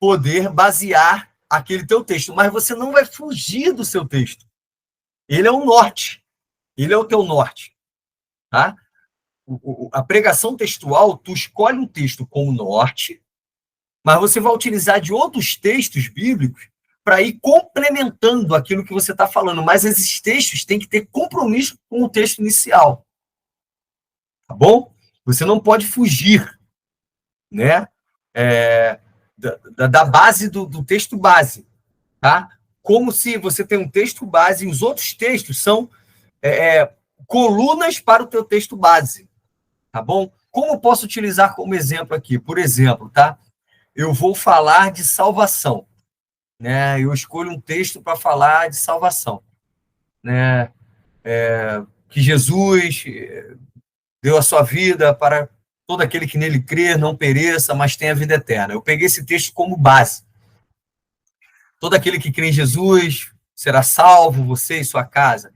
poder basear aquele teu texto, mas você não vai fugir do seu texto. Ele é o norte, ele é o teu norte, tá? A pregação textual, tu escolhe um texto como norte, mas você vai utilizar de outros textos bíblicos para ir complementando aquilo que você está falando, mas esses textos têm que ter compromisso com o texto inicial, tá bom? Você não pode fugir, né? Da base do texto base, tá? Como se você tem um texto base e os outros textos são colunas para o teu texto base, tá bom? Como eu posso utilizar como exemplo aqui? Por exemplo, tá? Eu vou falar de salvação, né? Eu escolho um texto para falar de salvação, né? Que Jesus deu a sua vida para todo aquele que nele crê, não pereça, mas tenha vida eterna. Eu peguei esse texto como base. Todo aquele que crê em Jesus será salvo, você e sua casa.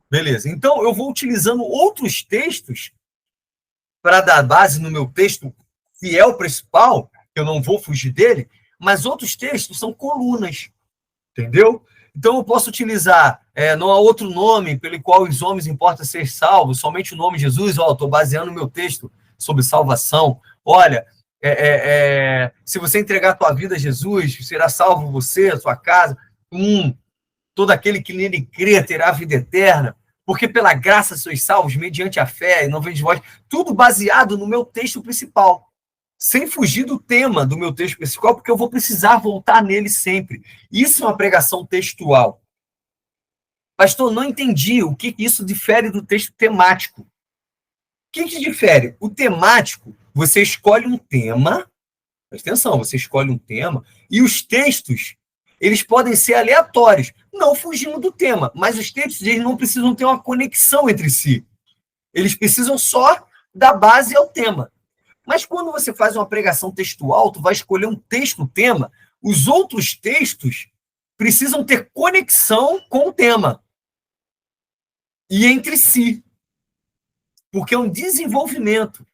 Beleza. Então, eu vou utilizando outros textos para dar base no meu texto fiel principal, eu não vou fugir dele, mas outros textos são colunas, entendeu? Então, eu posso utilizar, não há outro nome pelo qual os homens importa ser salvos, somente o nome de Jesus. Estou baseando o meu texto sobre salvação. Olha, se você entregar a tua vida a Jesus, será salvo você, a sua casa. Todo aquele que nele crê terá a vida eterna, porque pela graça sois salvos, mediante a fé, e não vem de vós. Tudo baseado no meu texto principal, sem fugir do tema do meu texto principal, porque eu vou precisar voltar nele sempre. Isso é uma pregação textual. Pastor, não entendi o que isso difere do texto temático. O que difere? O temático, você escolhe um tema, presta atenção, você escolhe um tema, e os textos, eles podem ser aleatórios, não fugindo do tema, mas os textos, eles não precisam ter uma conexão entre si. Eles precisam só dar base ao tema. Mas quando você faz uma pregação textual, tu vai escolher um texto, tema, os outros textos precisam ter conexão com o tema e entre si, porque é um desenvolvimento.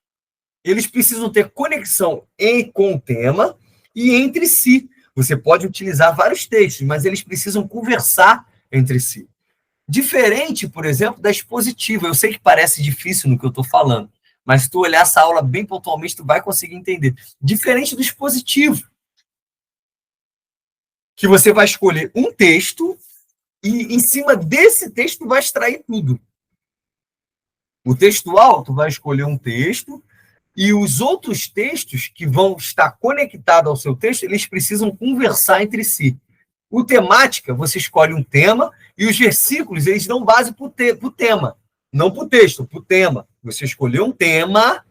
Eles precisam ter conexão com o tema e entre si. Você pode utilizar vários textos, mas eles precisam conversar entre si. Diferente, por exemplo, da expositiva. Eu sei que parece difícil no que eu estou falando, mas se tu olhar essa aula bem pontualmente, tu vai conseguir entender. Diferente do expositivo, que você vai escolher um texto e em cima desse texto tu vai extrair tudo. O textual, tu vai escolher um texto e os outros textos que vão estar conectados ao seu texto, eles precisam conversar entre si. O temática, você escolhe um tema e os versículos, eles dão base para o tema. Não para o texto, para o tema. Você escolheu um tema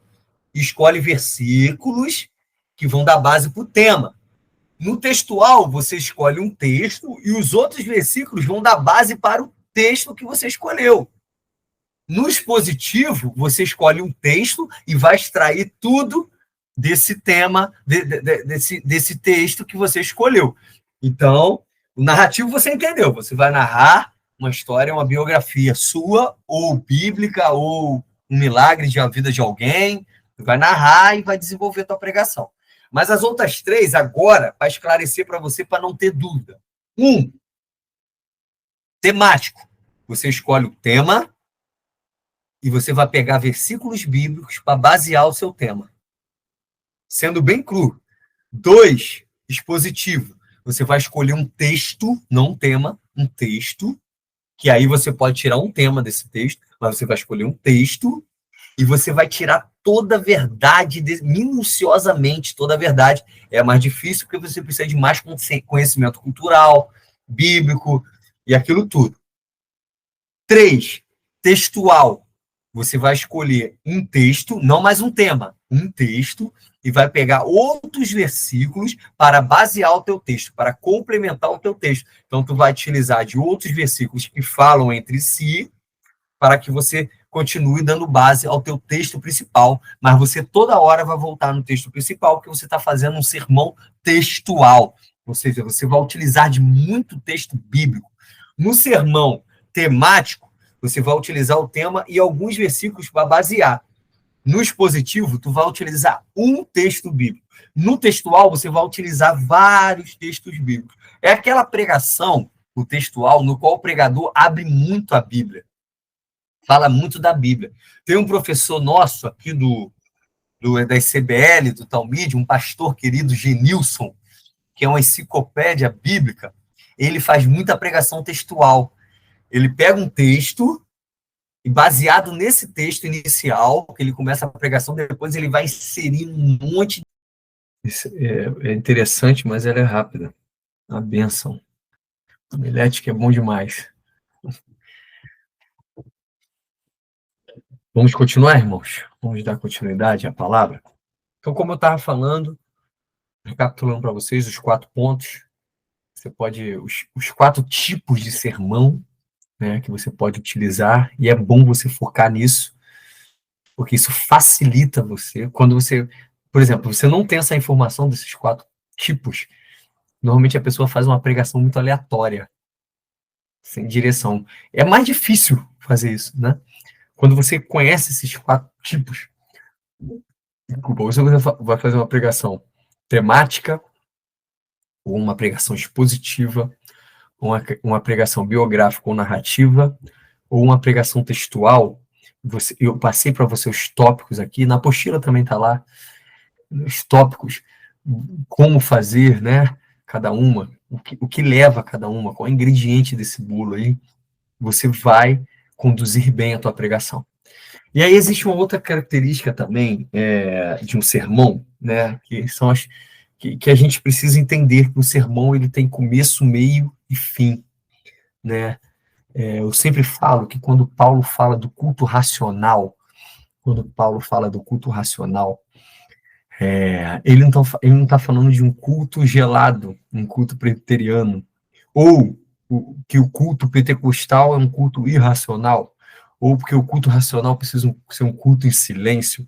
e escolhe versículos que vão dar base para o tema. No textual, você escolhe um texto e os outros versículos vão dar base para o texto que você escolheu. No expositivo, você escolhe um texto e vai extrair tudo desse tema, desse texto que você escolheu. Então, o narrativo você entendeu. Você vai narrar uma história, uma biografia sua, ou bíblica, ou um milagre de a vida de alguém. Você vai narrar e vai desenvolver a tua pregação. Mas as outras três, agora, para esclarecer para você, para não ter dúvida. Temático. Você escolhe o tema e você vai pegar versículos bíblicos para basear o seu tema. Sendo bem cru. 2, expositivo. Você vai escolher um texto, não um tema, um texto, que aí você pode tirar um tema desse texto, mas você vai escolher um texto e você vai tirar toda a verdade, minuciosamente toda a verdade. É mais difícil porque você precisa de mais conhecimento cultural, bíblico e aquilo tudo. 3, textual. Você vai escolher um texto, não mais um tema, um texto, e vai pegar outros versículos para basear o teu texto, para complementar o teu texto. Então, tu vai utilizar de outros versículos que falam entre si, para que você continue dando base ao teu texto principal, mas você toda hora vai voltar no texto principal, porque você está fazendo um sermão textual, ou seja, você vai utilizar de muito texto bíblico. No sermão temático, você vai utilizar o tema e alguns versículos para basear. No expositivo, tu vai utilizar um texto bíblico. No textual, você vai utilizar vários textos bíblicos. É aquela pregação, o textual, no qual o pregador abre muito a Bíblia. Fala muito da Bíblia. Tem um professor nosso aqui da ICBL, do Talmide, um pastor querido, Genilson, que é uma enciclopédia bíblica. Ele faz muita pregação textual. Ele pega um texto e, baseado nesse texto inicial, que ele começa a pregação, depois ele vai inserir um monte de... Isso é interessante, mas ela é rápida. Uma bênção. Homilética é bom demais. Vamos continuar, irmãos? Vamos dar continuidade à palavra? Então, como eu estava falando, recapitulando para vocês os 4 pontos, você pode... Os 4 tipos de sermão, né, que você pode utilizar, e é bom você focar nisso, porque isso facilita você. Quando você, por exemplo, você não tem essa informação desses 4 tipos, normalmente a pessoa faz uma pregação muito aleatória, sem direção. É mais difícil fazer isso, né? Quando você conhece esses 4 tipos, desculpa, você vai fazer uma pregação temática, ou uma pregação expositiva, uma pregação biográfica ou narrativa, ou uma pregação textual. Eu passei para você os tópicos aqui, na apostila também está lá, os tópicos, como fazer, né, cada uma, o que leva a cada uma, qual é o ingrediente desse bolo aí, você vai conduzir bem a tua pregação. E aí existe uma outra característica também de um sermão, né, que são as que a gente precisa entender, que o sermão ele tem começo, meio e fim, né? Eu sempre falo que quando Paulo fala do culto racional, ele não está falando de um culto gelado, um culto presbiteriano, ou que o culto pentecostal é um culto irracional, ou porque o culto racional precisa ser um culto em silêncio,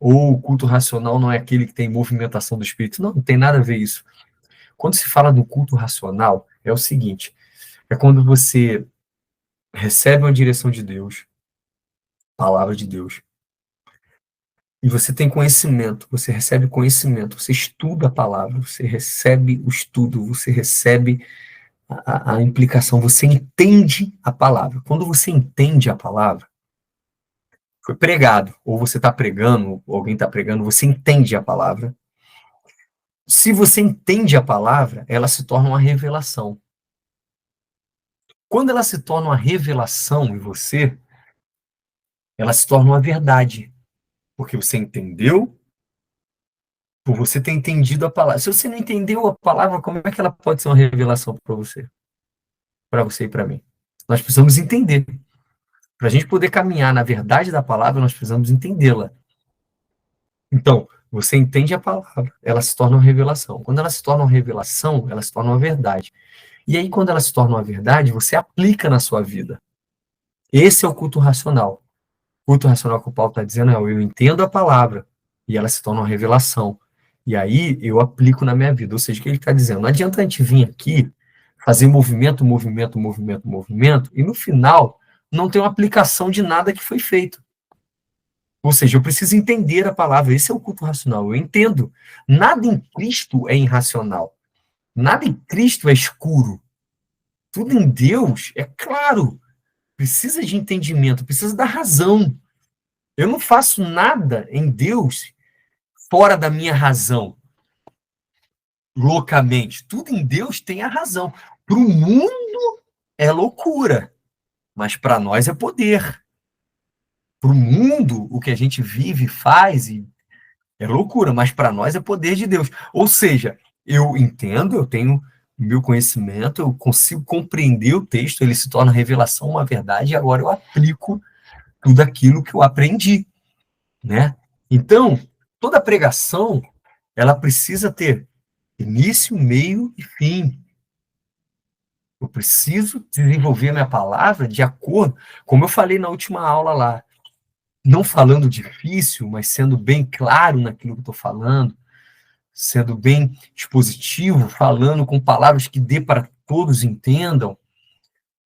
ou o culto racional não é aquele que tem movimentação do espírito. Não tem nada a ver isso. Quando se fala do culto racional, é o seguinte, é quando você recebe uma direção de Deus, palavra de Deus, e você tem conhecimento, você recebe conhecimento, você estuda a palavra, você recebe o estudo, você recebe a implicação, você entende a palavra. Quando você entende a palavra, foi pregado, ou você está pregando, ou alguém está pregando, você entende a palavra. Se você entende a palavra, ela se torna uma revelação. Quando ela se torna uma revelação em você, ela se torna uma verdade. Porque você entendeu, por você ter entendido a palavra. Se você não entendeu a palavra, como é que ela pode ser uma revelação para você? Para você e para mim. Nós precisamos entender. Para a gente poder caminhar na verdade da palavra, nós precisamos entendê-la. Então, você entende a palavra, ela se torna uma revelação. Quando ela se torna uma revelação, ela se torna uma verdade. E aí, quando ela se torna uma verdade, você aplica na sua vida. Esse é o culto racional. O culto racional que o Paulo está dizendo é: eu entendo a palavra, e ela se torna uma revelação. E aí, eu aplico na minha vida. Ou seja, o que ele está dizendo? Não adianta a gente vir aqui, fazer movimento, e no final, não ter uma aplicação de nada que foi feito. Ou seja, eu preciso entender a palavra. Esse é o culto racional. Eu entendo. Nada em Cristo é irracional. Nada em Cristo é escuro. Tudo em Deus é claro. Precisa de entendimento, precisa da razão. Eu não faço nada em Deus fora da minha razão, loucamente. Tudo em Deus tem a razão. Para o mundo é loucura, mas para nós é poder. Para o mundo, o que a gente vive, faz, é loucura, mas para nós é poder de Deus. Ou seja, eu entendo, eu tenho meu conhecimento, eu consigo compreender o texto, ele se torna revelação, uma verdade, e agora eu aplico tudo aquilo que eu aprendi, né? Então, toda pregação, ela precisa ter início, meio e fim. Eu preciso desenvolver minha palavra de acordo, como eu falei na última aula lá, não falando difícil, mas sendo bem claro naquilo que eu estou falando, sendo bem expositivo, falando com palavras que dê para todos entendam.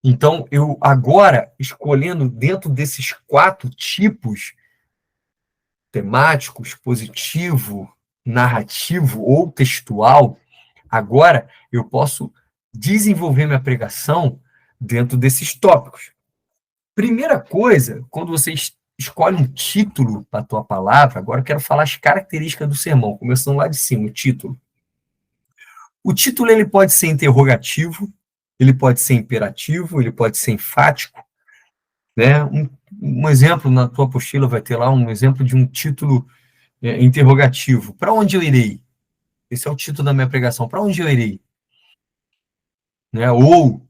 Então, eu agora, escolhendo dentro desses 4 tipos, temático, expositivo, narrativo ou textual, agora eu posso desenvolver minha pregação dentro desses tópicos. Primeira coisa, quando você escolhe um título para a tua palavra, agora eu quero falar as características do sermão, começando lá de cima, o título. O título ele pode ser interrogativo, ele pode ser imperativo, ele pode ser enfático, né? Um exemplo na tua apostila vai ter lá um exemplo de um título interrogativo. Para onde eu irei? Esse é o título da minha pregação. Para onde eu irei? Né? Ou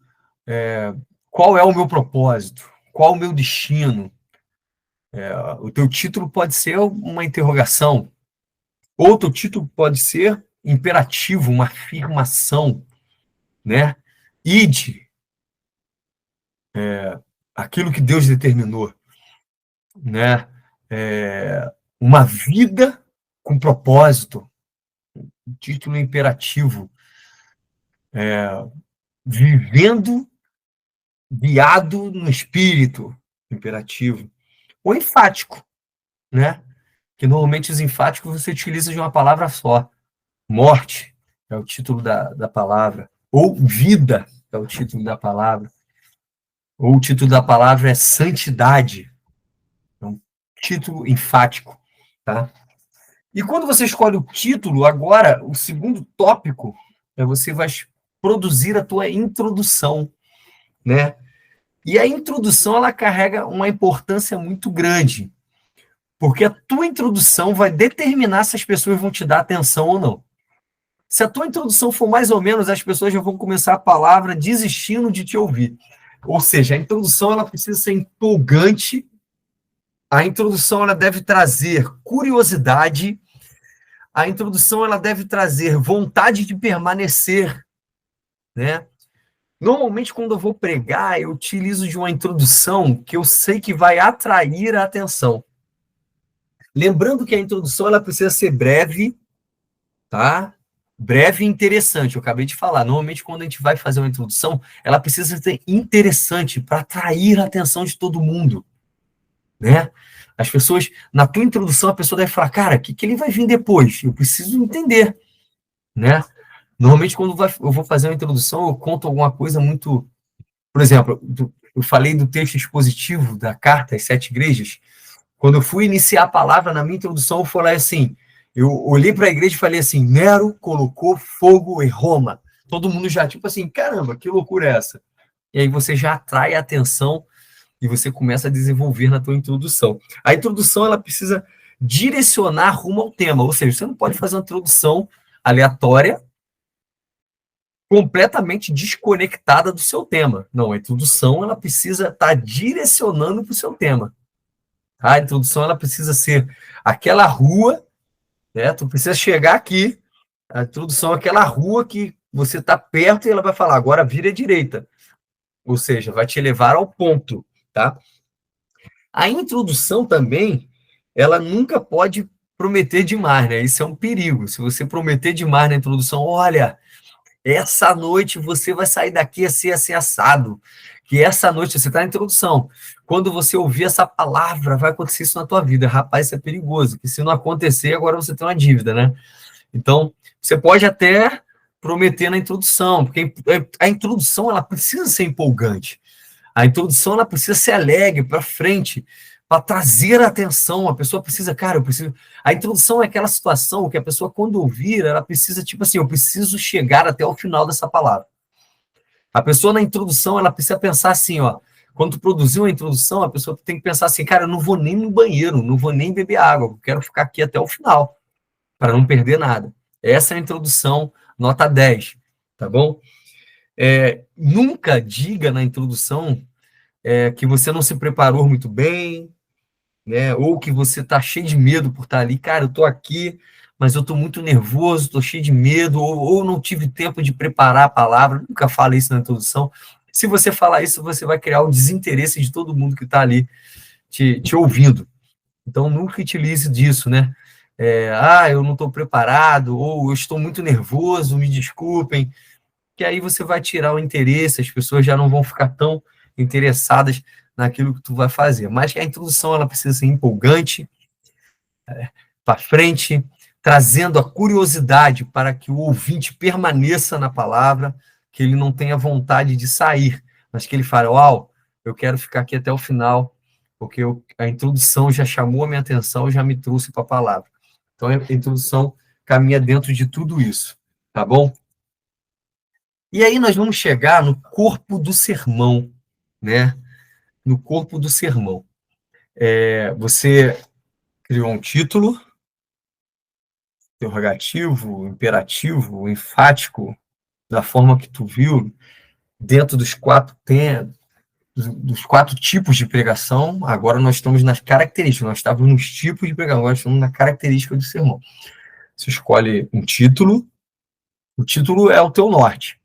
qual é o meu propósito? Qual o meu destino? O teu título pode ser uma interrogação. Outro título pode ser imperativo, uma afirmação, né? Ide, aquilo que Deus determinou, né? Uma vida com propósito, um título imperativo, vivendo guiado no espírito, imperativo, ou enfático, né? Que normalmente os enfáticos você utiliza de uma palavra só. Morte é o título da palavra, ou vida é o título da palavra, ou o título da palavra é santidade, é um título enfático, tá? E quando você escolhe o título, agora, o segundo tópico é você vai produzir a tua introdução, né? E a introdução, ela carrega uma importância muito grande, porque a tua introdução vai determinar se as pessoas vão te dar atenção ou não. Se a tua introdução for mais ou menos, as pessoas já vão começar a palavra desistindo de te ouvir. Ou seja, a introdução ela precisa ser empolgante, a introdução ela deve trazer curiosidade, a introdução ela deve trazer vontade de permanecer, né? Normalmente, quando eu vou pregar, eu utilizo de uma introdução que eu sei que vai atrair a atenção. Lembrando que a introdução ela precisa ser breve, tá? Breve e interessante, eu acabei de falar. Normalmente, quando a gente vai fazer uma introdução, ela precisa ser interessante para atrair a atenção de todo mundo, né? As pessoas, na tua introdução, a pessoa deve falar, cara, o que ele vai vir depois? Eu preciso entender, né? Normalmente, quando eu vou fazer uma introdução, eu conto alguma coisa muito... Por exemplo, eu falei do texto expositivo da carta às 7 igrejas. Quando eu fui iniciar a palavra na minha introdução, eu falei assim, eu olhei para a igreja e falei assim, Nero colocou fogo em Roma. Todo mundo já, tipo assim, caramba, que loucura é essa? E aí você já atrai a atenção e você começa a desenvolver na tua introdução. A introdução, ela precisa direcionar rumo ao tema, ou seja, você não pode fazer uma introdução aleatória, completamente desconectada do seu tema. Não, a introdução, ela precisa estar direcionando para o seu tema. A introdução ela precisa ser aquela rua, né? Tu precisa chegar aqui. A introdução é aquela rua que você está perto e ela vai falar, agora vira à direita. Ou seja, vai te levar ao ponto, tá? A introdução também, ela nunca pode prometer demais, né? Isso é um perigo. Se você prometer demais na introdução, olha, essa noite você vai sair daqui assim assado. Que essa noite, você está na introdução, quando você ouvir essa palavra, vai acontecer isso na tua vida. Rapaz, isso é perigoso, que se não acontecer, agora você tem uma dívida, né? Então, você pode até prometer na introdução, porque a introdução, ela precisa ser empolgante. A introdução, ela precisa ser alegre, para frente, para trazer a atenção. A pessoa precisa, cara, eu preciso... A introdução é aquela situação que a pessoa, quando ouvir, ela precisa, tipo assim, eu preciso chegar até o final dessa palavra. A pessoa, na introdução, ela precisa pensar assim, ó, quando tu produzir uma introdução, a pessoa tem que pensar assim, cara, eu não vou nem no banheiro, não vou nem beber água, eu quero ficar aqui até o final, para não perder nada. Essa é a introdução, nota 10, tá bom? Nunca diga na introdução que você não se preparou muito bem, né? Ou que você está cheio de medo por estar ali. Cara, eu estou aqui, mas eu estou muito nervoso, estou cheio de medo, ou não tive tempo de preparar a palavra. Nunca fala isso na introdução. Se você falar isso, você vai criar o desinteresse de todo mundo que está ali te ouvindo. Então, nunca utilize disso, né? Eu não estou preparado, ou eu estou muito nervoso, me desculpem, que aí você vai tirar o interesse, as pessoas já não vão ficar tão interessadas naquilo que tu vai fazer. Mas a introdução ela precisa ser empolgante, para frente, trazendo a curiosidade para que o ouvinte permaneça na palavra, que ele não tenha vontade de sair, mas que ele fale, uau, eu quero ficar aqui até o final, porque a introdução já chamou a minha atenção, já me trouxe para a palavra. Então, a introdução caminha dentro de tudo isso, tá bom? E aí nós vamos chegar no corpo do sermão, né? No corpo do sermão. Você criou um título, interrogativo, imperativo, enfático, da forma que tu viu, dentro dos quatro tipos de pregação. Agora nós estamos nas características, nós estávamos nos tipos de pregação, agora estamos na característica do sermão. Você escolhe um título, o título é o teu norte.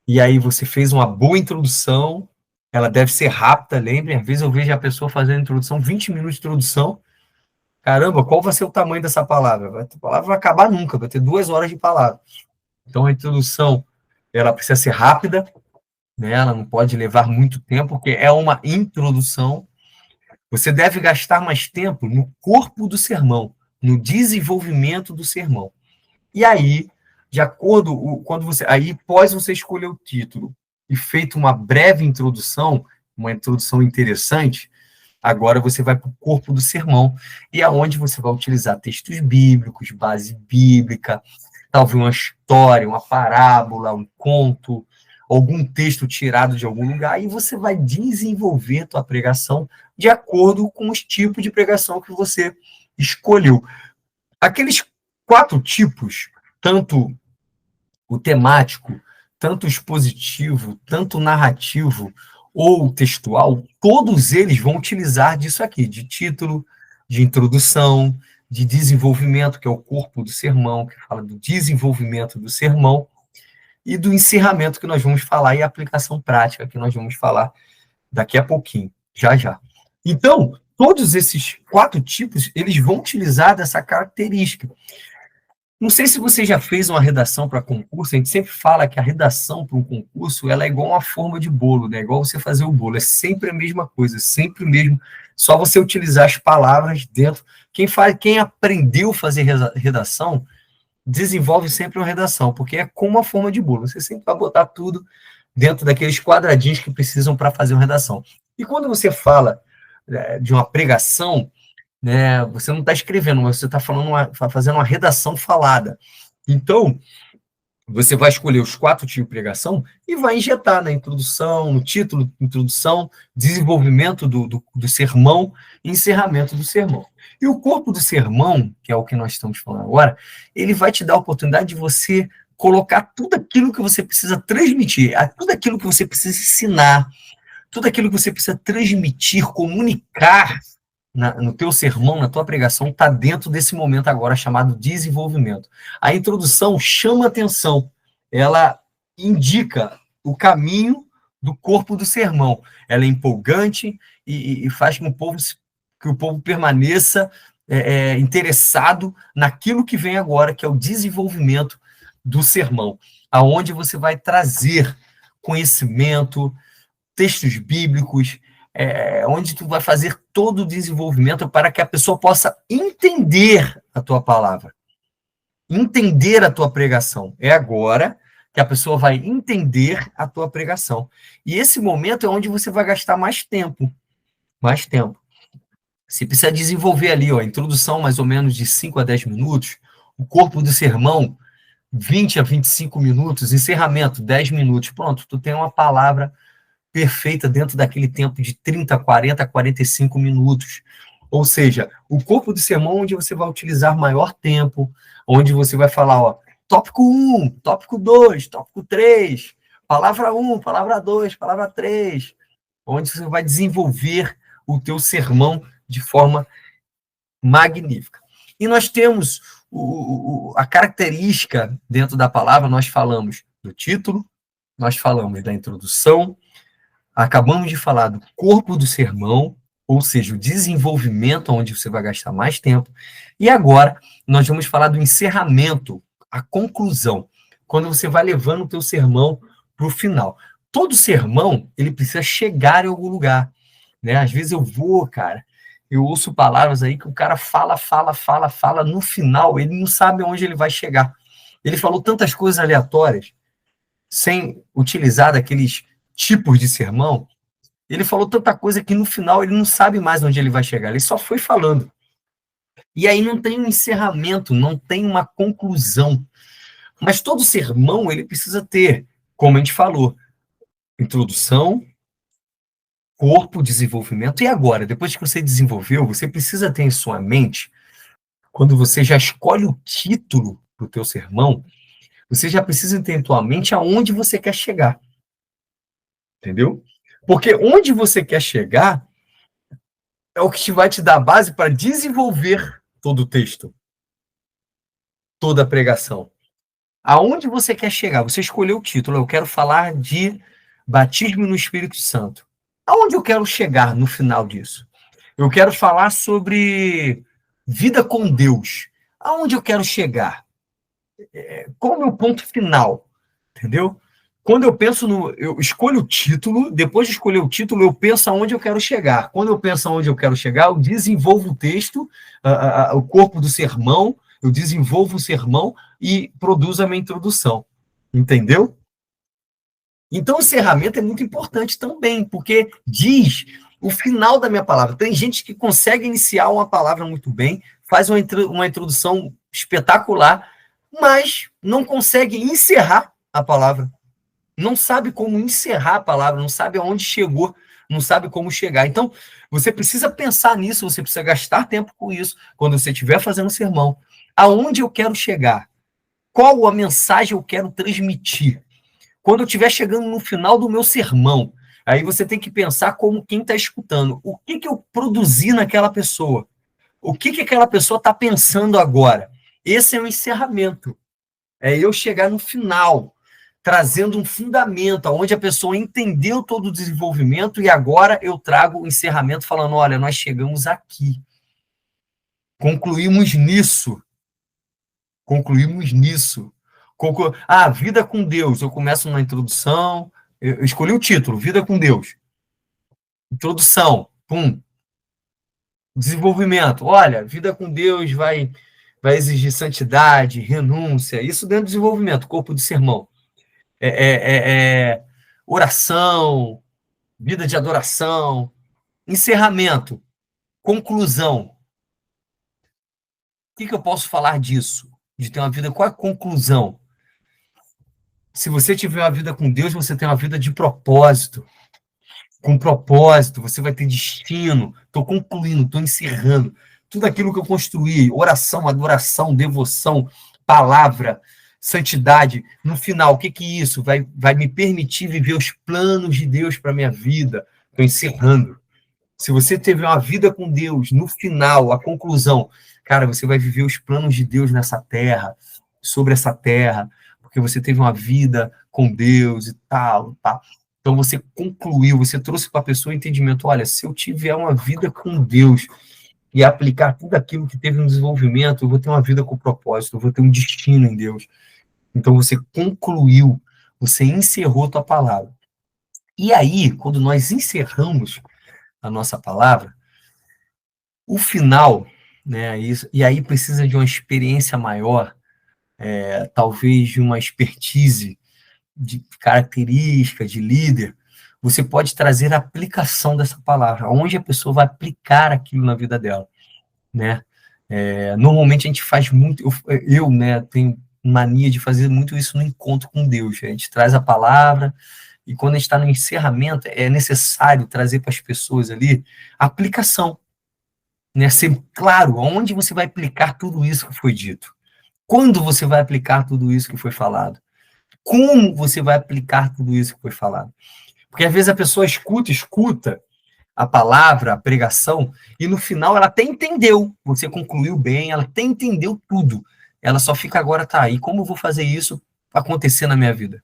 E aí você fez uma boa introdução, ela deve ser rápida, lembre, às vezes eu vejo a pessoa fazendo a introdução, 20 minutos de introdução, caramba, qual vai ser o tamanho dessa palavra? A palavra vai acabar nunca, vai ter 2 horas de palavra. Então a introdução, ela precisa ser rápida, né? Ela não pode levar muito tempo, porque é uma introdução. Você deve gastar mais tempo no corpo do sermão, no desenvolvimento do sermão. E aí, de acordo, após você escolher o título e feito uma breve introdução, uma introdução interessante, agora você vai para o corpo do sermão, e é onde você vai utilizar textos bíblicos, base bíblica, talvez uma história, uma parábola, um conto, algum texto tirado de algum lugar, e você vai desenvolver a tua pregação de acordo com os tipos de pregação que você escolheu. Aqueles 4 tipos, tanto o temático, tanto o expositivo, tanto o narrativo ou textual, todos eles vão utilizar disso aqui, de título, de introdução, de desenvolvimento, que é o corpo do sermão, que fala do desenvolvimento do sermão, e do encerramento, que nós vamos falar, e a aplicação prática, que nós vamos falar daqui a pouquinho, já já. Então, todos esses 4 tipos, eles vão utilizar dessa característica. Não sei se você já fez uma redação para concurso, a gente sempre fala que a redação para um concurso ela é igual uma forma de bolo, né? Igual você fazer o bolo, é sempre a mesma coisa, sempre o mesmo, só você utilizar as palavras dentro. Quem aprendeu a fazer redação, desenvolve sempre uma redação, porque é como uma forma de bolo, você sempre vai botar tudo dentro daqueles quadradinhos que precisam para fazer uma redação. E quando você fala de uma pregação, né, você não está escrevendo, mas você está fazendo uma redação falada. Então, você vai escolher os 4 tipos de pregação e vai injetar na introdução, no título, introdução, desenvolvimento do sermão e encerramento do sermão. E o corpo do sermão, que é o que nós estamos falando agora, ele vai te dar a oportunidade de você colocar tudo aquilo que você precisa transmitir, tudo aquilo que você precisa ensinar, tudo aquilo que você precisa transmitir, comunicar no teu sermão, na tua pregação, está dentro desse momento agora chamado desenvolvimento. A introdução chama atenção, ela indica o caminho do corpo do sermão. Ela é empolgante e faz com que o povo permaneça interessado naquilo que vem agora, que é o desenvolvimento do sermão, aonde você vai trazer conhecimento, textos bíblicos, onde tu vai fazer todo o desenvolvimento para que a pessoa possa entender a tua palavra, entender a tua pregação. É agora que a pessoa vai entender a tua pregação. E esse momento é onde você vai gastar mais tempo. Mais tempo. Você precisa desenvolver ali, a introdução mais ou menos de 5 a 10 minutos, o corpo do sermão, 20 a 25 minutos, encerramento, 10 minutos. Pronto, tu tem uma palavra perfeita dentro daquele tempo de 30, 40, 45 minutos. Ou seja, o corpo do sermão onde você vai utilizar maior tempo, onde você vai falar, tópico 1, tópico 2, tópico 3, palavra 1, palavra 2, palavra 3, onde você vai desenvolver o teu sermão de forma magnífica. E nós temos a característica dentro da palavra, nós falamos do título, nós falamos da introdução, acabamos de falar do corpo do sermão, ou seja, o desenvolvimento, onde você vai gastar mais tempo. E agora, nós vamos falar do encerramento, a conclusão, quando você vai levando o teu sermão para o final. Todo sermão, ele precisa chegar em algum lugar, né? Às vezes eu ouço palavras aí que o cara fala, no final ele não sabe onde ele vai chegar. Ele falou tantas coisas aleatórias, sem utilizar daqueles tipos de sermão, ele falou tanta coisa que no final ele não sabe mais onde ele vai chegar, ele só foi falando. E aí não tem um encerramento, não tem uma conclusão. Mas todo sermão, ele precisa ter, como a gente falou, introdução, corpo, desenvolvimento. E agora, depois que você desenvolveu, você precisa ter em sua mente, quando você já escolhe o título do teu sermão, você já precisa ter em tua mente aonde você quer chegar. Entendeu? Porque onde você quer chegar é o que vai te dar base para desenvolver todo o texto, toda a pregação. Aonde você quer chegar? Você escolheu o título, eu quero falar de batismo no Espírito Santo. Aonde eu quero chegar no final disso? Eu quero falar sobre vida com Deus. Aonde eu quero chegar? Qual é o meu ponto final? Entendeu? Quando eu penso eu escolho o título, depois de escolher o título, eu penso aonde eu quero chegar. Quando eu penso aonde eu quero chegar, eu desenvolvo o texto, o corpo do sermão, eu desenvolvo o sermão e produzo a minha introdução. Entendeu? Então, o encerramento é muito importante também, porque diz o final da minha palavra. Tem gente que consegue iniciar uma palavra muito bem, faz uma introdução espetacular, mas não consegue encerrar a palavra. Não sabe como encerrar a palavra, não sabe aonde chegou, não sabe como chegar. Então, você precisa pensar nisso, você precisa gastar tempo com isso, quando você estiver fazendo sermão. Aonde eu quero chegar? Qual a mensagem eu quero transmitir? Quando eu estiver chegando no final do meu sermão, aí você tem que pensar como quem está escutando. O que eu produzi naquela pessoa? O que aquela pessoa está pensando agora? Esse é o encerramento. É eu chegar no final, trazendo um fundamento, onde a pessoa entendeu todo o desenvolvimento e agora eu trago o encerramento falando, olha, nós chegamos aqui. Concluímos nisso. Vida com Deus. Eu começo na introdução, eu escolhi o título, Vida com Deus. Introdução, pum. Desenvolvimento. Olha, vida com Deus vai exigir santidade, renúncia, isso dentro do desenvolvimento, corpo de sermão. Oração, vida de adoração, encerramento, conclusão. O que eu posso falar disso? De ter uma vida, qual é a conclusão? Se você tiver uma vida com Deus, você tem uma vida de propósito. Com propósito, você vai ter destino. Estou concluindo, estou encerrando. Tudo aquilo que eu construí, oração, adoração, devoção, palavra, santidade. No final, o que isso? Vai me permitir viver os planos de Deus para a minha vida. Estou encerrando. Se você teve uma vida com Deus, no final, a conclusão, cara, você vai viver os planos de Deus nessa terra, sobre essa terra, porque você teve uma vida com Deus e tal, tá? Então você concluiu, você trouxe para a pessoa o entendimento, olha, se eu tiver uma vida com Deus e aplicar tudo aquilo que teve no desenvolvimento, eu vou ter uma vida com propósito, eu vou ter um destino em Deus. Então você concluiu, você encerrou tua palavra. E aí, quando nós encerramos a nossa palavra, o final, né, e aí precisa de uma experiência maior, talvez de uma expertise, de característica, de líder, você pode trazer a aplicação dessa palavra, onde a pessoa vai aplicar aquilo na vida dela, né? Normalmente a gente faz muito, eu né, tenho mania de fazer muito isso no encontro com Deus, a gente traz a palavra, e quando a gente está no encerramento, é necessário trazer para as pessoas ali a aplicação, né? Ser claro, onde você vai aplicar tudo isso que foi dito, quando você vai aplicar tudo isso que foi falado, como você vai aplicar tudo isso que foi falado. Porque às vezes a pessoa escuta a palavra, a pregação, e no final ela até entendeu, você concluiu bem, ela até entendeu tudo, ela só fica agora, tá, e como eu vou fazer isso acontecer na minha vida?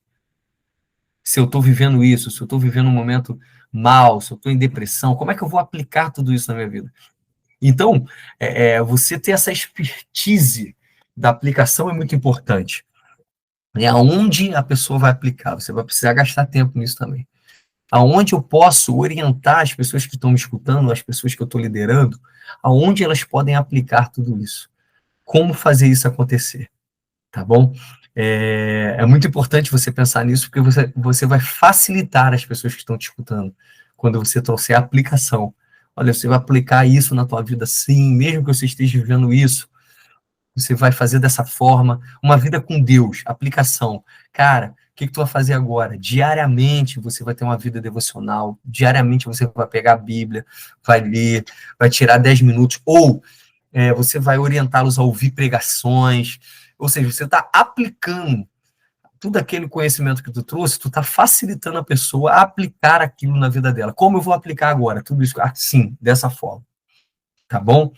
Se eu estou vivendo isso, se eu estou vivendo um momento mal, se eu estou em depressão, como é que eu vou aplicar tudo isso na minha vida? Então, você ter essa expertise da aplicação é muito importante. E aonde a pessoa vai aplicar? Você vai precisar gastar tempo nisso também. Aonde eu posso orientar as pessoas que estão me escutando, as pessoas que eu estou liderando, aonde elas podem aplicar tudo isso? Como fazer isso acontecer? Tá bom? É muito importante você pensar nisso, porque você vai facilitar as pessoas que estão te escutando quando você trouxer a aplicação. Olha, você vai aplicar isso na tua vida sim, mesmo que você esteja vivendo isso, você vai fazer dessa forma, uma vida com Deus, aplicação. Cara, o que tu vai fazer agora? Diariamente você vai ter uma vida devocional, diariamente você vai pegar a Bíblia, vai ler, vai tirar 10 minutos, ou você vai orientá-los a ouvir pregações, ou seja, você está aplicando tudo aquele conhecimento que tu trouxe, tu está facilitando a pessoa a aplicar aquilo na vida dela. Como eu vou aplicar agora? Tudo isso assim, dessa forma. Tá bom?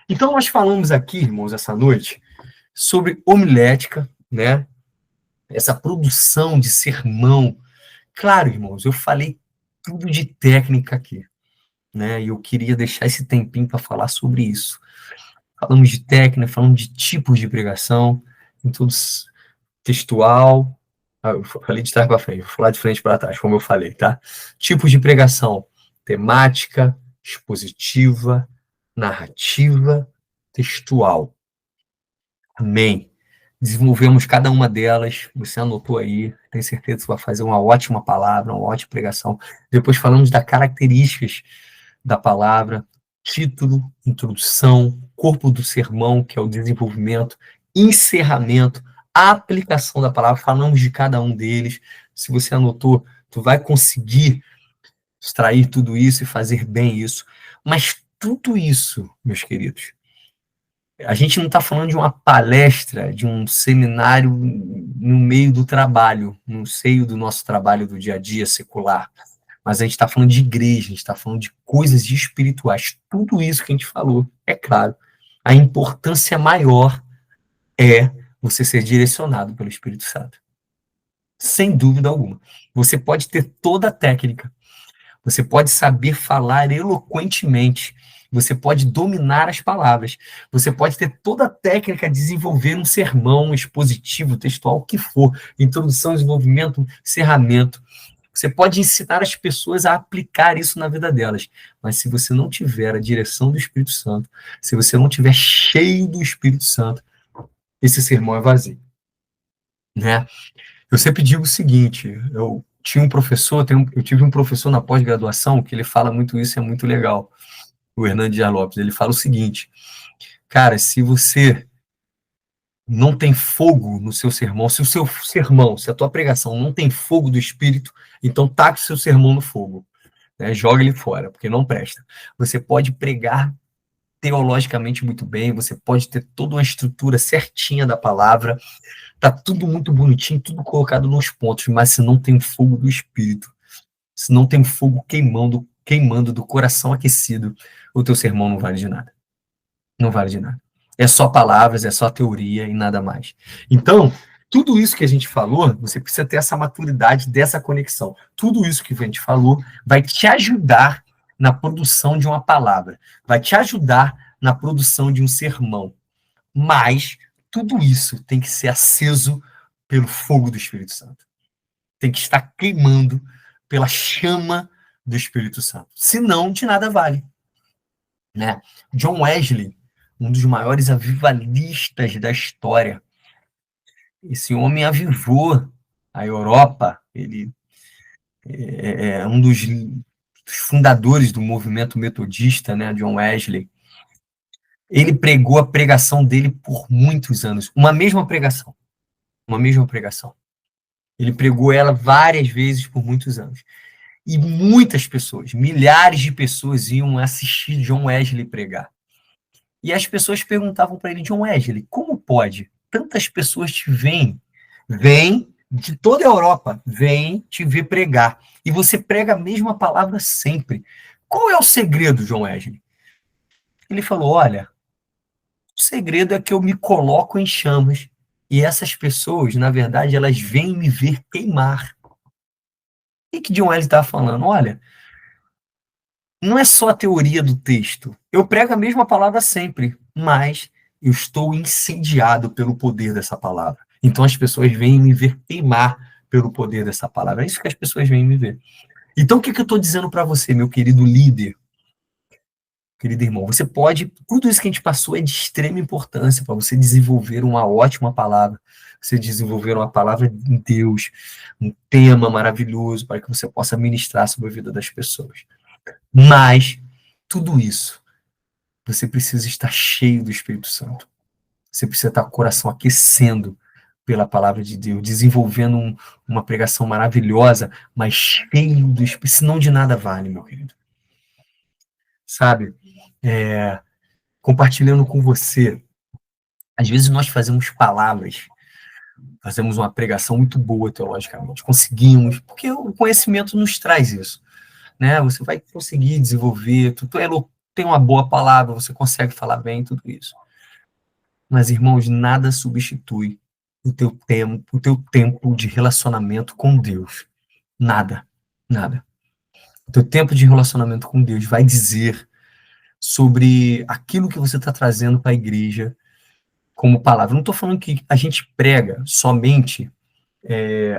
Então, nós falamos aqui, irmãos, essa noite, sobre homilética, né? Essa produção de sermão. Claro, irmãos, eu falei tudo de técnica aqui, né? E eu queria deixar esse tempinho para falar sobre isso. Falamos de técnica, falamos de tipos de pregação, em todos textual. Eu falei de trás para frente, vou falar de frente para trás, como eu falei, tá? Tipos de pregação: temática, expositiva, narrativa, textual. Amém. Desenvolvemos cada uma delas, você anotou aí, tenho certeza que você vai fazer uma ótima palavra, uma ótima pregação. Depois falamos das características da palavra, título, introdução, corpo do sermão, que é o desenvolvimento, encerramento, a aplicação da palavra, falamos de cada um deles. Se você anotou, tu vai conseguir extrair tudo isso e fazer bem isso. Mas tudo isso, meus queridos, a gente não está falando de uma palestra, de um seminário no meio do trabalho, no seio do nosso trabalho do dia a dia secular. Mas a gente está falando de igreja, a gente está falando de coisas espirituais. Tudo isso que a gente falou, é claro. A importância maior é você ser direcionado pelo Espírito Santo. Sem dúvida alguma. Você pode ter toda a técnica, você pode saber falar eloquentemente, você pode dominar as palavras, você pode ter toda a técnica, desenvolver um sermão expositivo, textual, o que for, introdução, desenvolvimento, encerramento. Você pode ensinar as pessoas a aplicar isso na vida delas, mas se você não tiver a direção do Espírito Santo, se você não tiver cheio do Espírito Santo, esse sermão é vazio, né? Eu sempre digo o seguinte, eu tive um professor na pós-graduação que ele fala muito isso, é muito legal, o Hernandes Dias Lopes. Ele fala o seguinte: cara, se você não tem fogo no seu sermão, se o seu sermão, se a tua pregação não tem fogo do Espírito, então taque o seu sermão no fogo, né? Joga ele fora, porque não presta. Você pode pregar teologicamente muito bem, você pode ter toda uma estrutura certinha da palavra, tá tudo muito bonitinho, tudo colocado nos pontos, mas se não tem fogo do Espírito, se não tem fogo queimando do coração aquecido, o teu sermão não vale de nada. Não vale de nada. É só palavras, é só teoria e nada mais. Então, tudo isso que a gente falou, você precisa ter essa maturidade dessa conexão. Tudo isso que a gente falou vai te ajudar na produção de uma palavra, vai te ajudar na produção de um sermão. Mas tudo isso tem que ser aceso pelo fogo do Espírito Santo. Tem que estar queimando pela chama do Espírito Santo. Senão, de nada vale, né? John Wesley, um dos maiores avivalistas da história. Esse homem avivou a Europa. Ele é um dos fundadores do movimento metodista, né? John Wesley. Ele pregou a pregação dele por muitos anos. Uma mesma pregação. Ele pregou ela várias vezes por muitos anos. E muitas pessoas, milhares de pessoas iam assistir John Wesley pregar. E as pessoas perguntavam para ele: John Wesley, como pode? Tantas pessoas te vêm de toda a Europa, vêm te ver pregar. E você prega a mesma palavra sempre. Qual é o segredo, John Wesley? Ele falou: olha, O segredo é que eu me coloco em chamas e essas pessoas, na verdade, elas vêm me ver queimar. O que John Wesley está falando? Olha, não é só a teoria do texto. Eu prego a mesma palavra sempre, mas eu estou incendiado pelo poder dessa palavra. Então as pessoas vêm me ver queimar pelo poder dessa palavra. É isso que as pessoas vêm me ver. Então o que eu estou dizendo para você, meu querido líder, querido irmão? Você pode, tudo isso que a gente passou é de extrema importância para você desenvolver uma ótima palavra, você desenvolver uma palavra de Deus, um tema maravilhoso para que você possa ministrar sobre a vida das pessoas. Mas tudo isso, você precisa estar cheio do Espírito Santo. Você precisa estar com o coração aquecendo pela palavra de Deus, desenvolvendo uma pregação maravilhosa, mas cheio do Espírito, senão de nada vale, meu querido. Sabe? Compartilhando com você, às vezes nós fazemos palavras, fazemos uma pregação muito boa teologicamente, conseguimos, porque o conhecimento nos traz isso, né? Você vai conseguir desenvolver, tem uma boa palavra, você consegue falar bem, tudo isso. Mas, irmãos, nada substitui o teu tempo de relacionamento com Deus. Nada, nada. O teu tempo de relacionamento com Deus vai dizer sobre aquilo que você está trazendo para a igreja como palavra. Não estou falando que a gente prega somente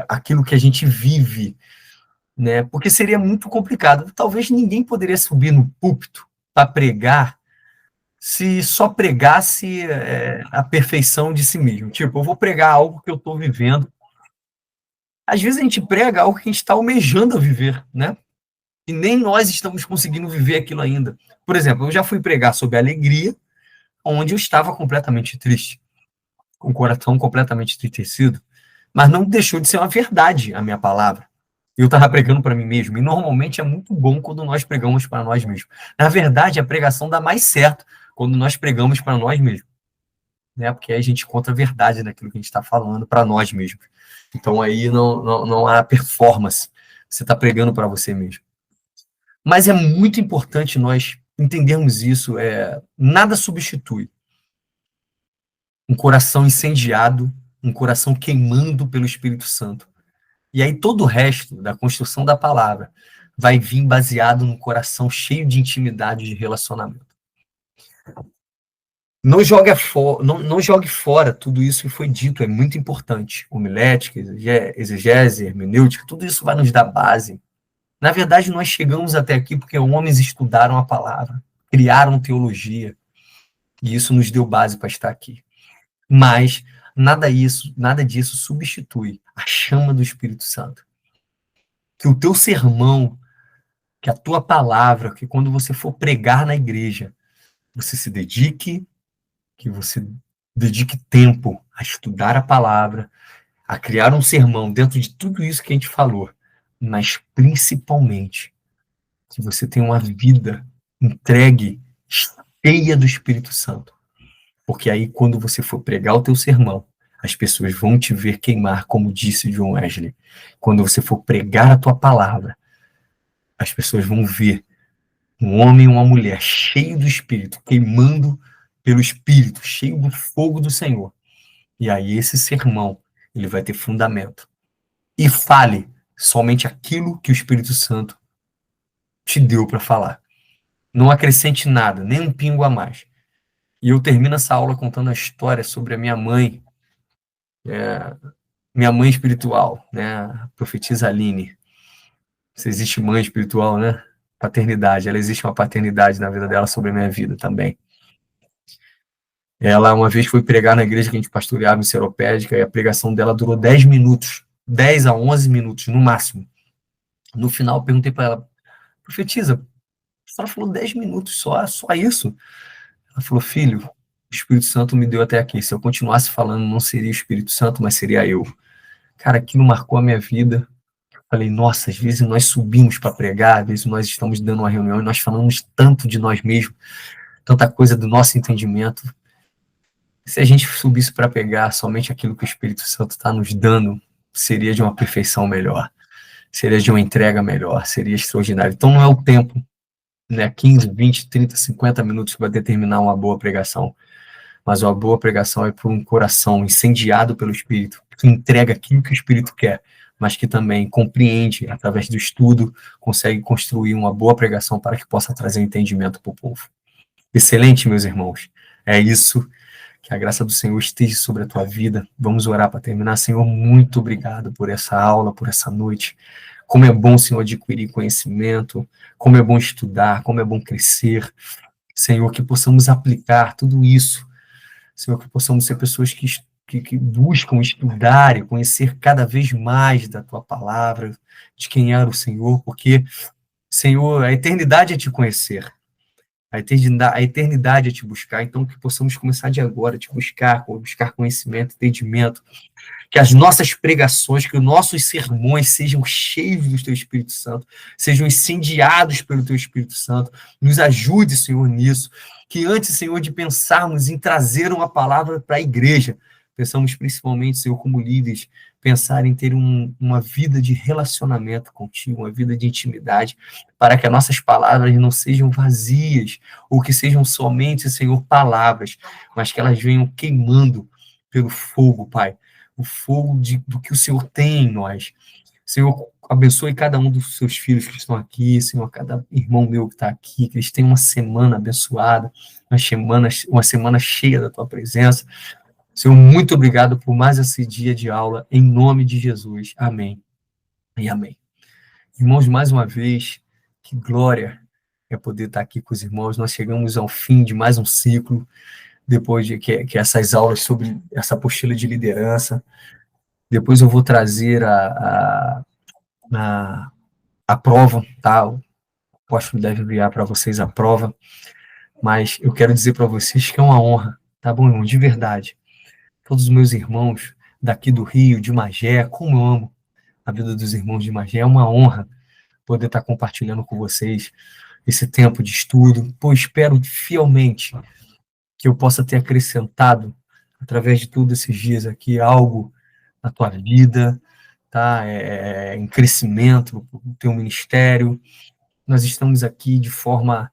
aquilo que a gente vive, né? Porque seria muito complicado. Talvez ninguém poderia subir no púlpito para pregar se só pregasse a perfeição de si mesmo. Tipo, eu vou pregar algo que eu estou vivendo. Às vezes a gente prega algo que a gente está almejando a viver, né? E nem nós estamos conseguindo viver aquilo ainda. Por exemplo, eu já fui pregar sobre alegria, onde eu estava completamente triste, com o coração completamente entristecido, mas não deixou de ser uma verdade a minha palavra. Eu estava pregando para mim mesmo, e normalmente é muito bom quando nós pregamos para nós mesmos. Na verdade, a pregação dá mais certo quando nós pregamos para nós mesmos, né? Porque aí a gente encontra a verdade naquilo que a gente está falando para nós mesmos. Então aí não há performance, você está pregando para você mesmo. Mas é muito importante nós entendermos isso, nada substitui um coração incendiado, um coração queimando pelo Espírito Santo. E aí todo o resto da construção da palavra vai vir baseado num coração cheio de intimidade, de relacionamento. Não jogue fora tudo isso que foi dito, é muito importante. Homilética, exegese, hermenêutica, tudo isso vai nos dar base. Na verdade, nós chegamos até aqui porque homens estudaram a palavra, criaram teologia, e isso nos deu base para estar aqui. Mas nada disso substitui a chama do Espírito Santo. Que o teu sermão, que a tua palavra, que quando você for pregar na igreja, você se dedique, que você dedique tempo a estudar a palavra, a criar um sermão dentro de tudo isso que a gente falou, mas principalmente que você tenha uma vida entregue, cheia do Espírito Santo. Porque aí, quando você for pregar o teu sermão, as pessoas vão te ver queimar, como disse John Wesley. Quando você for pregar a tua palavra, as pessoas vão ver um homem e uma mulher cheio do Espírito, queimando pelo Espírito, cheio do fogo do Senhor. E aí esse sermão, ele vai ter fundamento. E fale somente aquilo que o Espírito Santo te deu para falar. Não acrescente nada, nem um pingo a mais. E eu termino essa aula contando a história sobre a minha mãe espiritual, né? A profetisa Aline. Se existe mãe espiritual, né? Paternidade. Ela existe uma paternidade na vida dela sobre a minha vida também. Ela uma vez foi pregar na igreja que a gente pastoreava em Seropédica e a pregação dela durou 10 minutos. 10 a 11 minutos, no máximo. No final, eu perguntei para ela, profetisa, a senhora falou 10 minutos só isso? Ela falou, filho, o Espírito Santo me deu até aqui. Se eu continuasse falando, não seria o Espírito Santo, mas seria eu. Cara, aquilo marcou a minha vida. Falei, nossa, às vezes nós subimos para pregar, às vezes nós estamos dando uma reunião e nós falamos tanto de nós mesmos, tanta coisa do nosso entendimento. Se a gente subisse para pegar somente aquilo que o Espírito Santo está nos dando, seria de uma perfeição melhor, seria de uma entrega melhor, seria extraordinário. Então não é o tempo, né, 15, 20, 30, 50 minutos que vai determinar uma boa pregação, mas uma boa pregação é por um coração incendiado pelo Espírito, que entrega aquilo que o Espírito quer, mas que também compreende, através do estudo, consegue construir uma boa pregação para que possa trazer entendimento para o povo. Excelente, meus irmãos. É isso. Que a graça do Senhor esteja sobre a tua vida. Vamos orar para terminar. Senhor, muito obrigado por essa aula, por essa noite. Como é bom, Senhor, adquirir conhecimento, como é bom estudar, como é bom crescer. Senhor, que possamos aplicar tudo isso. Senhor, que possamos ser pessoas que buscam estudar e conhecer cada vez mais da tua palavra, de quem era o Senhor, porque, Senhor, a eternidade é te conhecer. A eternidade é te buscar, então que possamos começar de agora, te buscar conhecimento, entendimento, que as nossas pregações, que os nossos sermões sejam cheios do teu Espírito Santo, sejam incendiados pelo teu Espírito Santo, nos ajude, Senhor, nisso, que antes, Senhor, de pensarmos em trazer uma palavra para a igreja, pensamos principalmente, Senhor, como líderes, pensar em ter uma vida de relacionamento contigo, uma vida de intimidade, para que as nossas palavras não sejam vazias, ou que sejam somente, Senhor, palavras, mas que elas venham queimando pelo fogo, Pai, o fogo do que o Senhor tem em nós. Senhor, abençoe cada um dos seus filhos que estão aqui, Senhor, cada irmão meu que está aqui, que eles tenham uma semana abençoada, uma semana cheia da tua presença. Senhor, muito obrigado por mais esse dia de aula, em nome de Jesus. Amém e amém. Irmãos, mais uma vez, que glória é poder estar aqui com os irmãos. Nós chegamos ao fim de mais um ciclo, depois de que essas aulas sobre essa apostila de liderança. Depois eu vou trazer a prova, tá? O apóstolo deve enviar para vocês a prova, mas eu quero dizer para vocês que é uma honra, tá bom, irmão? De verdade. Todos os meus irmãos daqui do Rio, de Magé, como eu amo a vida dos irmãos de Magé, é uma honra poder estar compartilhando com vocês esse tempo de estudo. Pô, espero fielmente que eu possa ter acrescentado, através de todos esses dias aqui, algo na tua vida, tá? Em crescimento, no teu ministério. Nós estamos aqui de forma,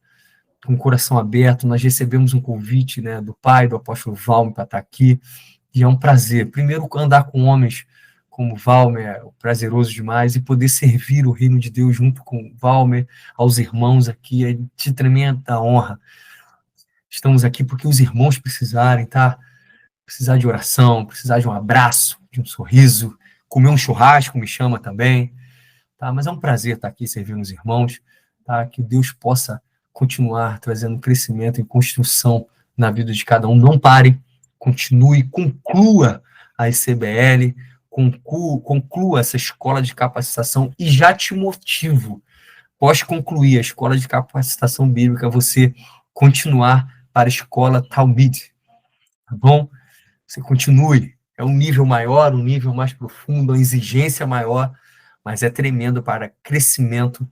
com o coração aberto, nós recebemos um convite, né, do pai, do apóstolo Valmer, para estar aqui, e é um prazer. Primeiro, andar com homens como Valmer, é prazeroso demais, e poder servir o reino de Deus junto com Valmer, aos irmãos aqui, é de tremenda honra. Estamos aqui porque os irmãos precisarem, tá? Precisar de oração, precisar de um abraço, de um sorriso, comer um churrasco, me chama também, tá? Mas é um prazer estar aqui servindo os irmãos, tá? Que Deus possa continuar trazendo crescimento e construção na vida de cada um. Não pare, continue, conclua a ICBL, conclua essa escola de capacitação e já te motivo, após concluir a escola de capacitação bíblica, você continuar para a escola Talmid, tá bom? Você continue, é um nível maior, um nível mais profundo, uma exigência maior, mas é tremendo para crescimento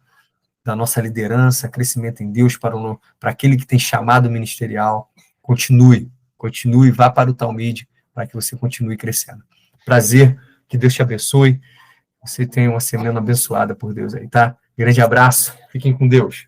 da nossa liderança, crescimento em Deus para aquele que tem chamado ministerial. Continue, vá para o Talmid, para que você continue crescendo. Prazer, que Deus te abençoe, você tenha uma semana abençoada por Deus aí, tá? Grande abraço, fiquem com Deus.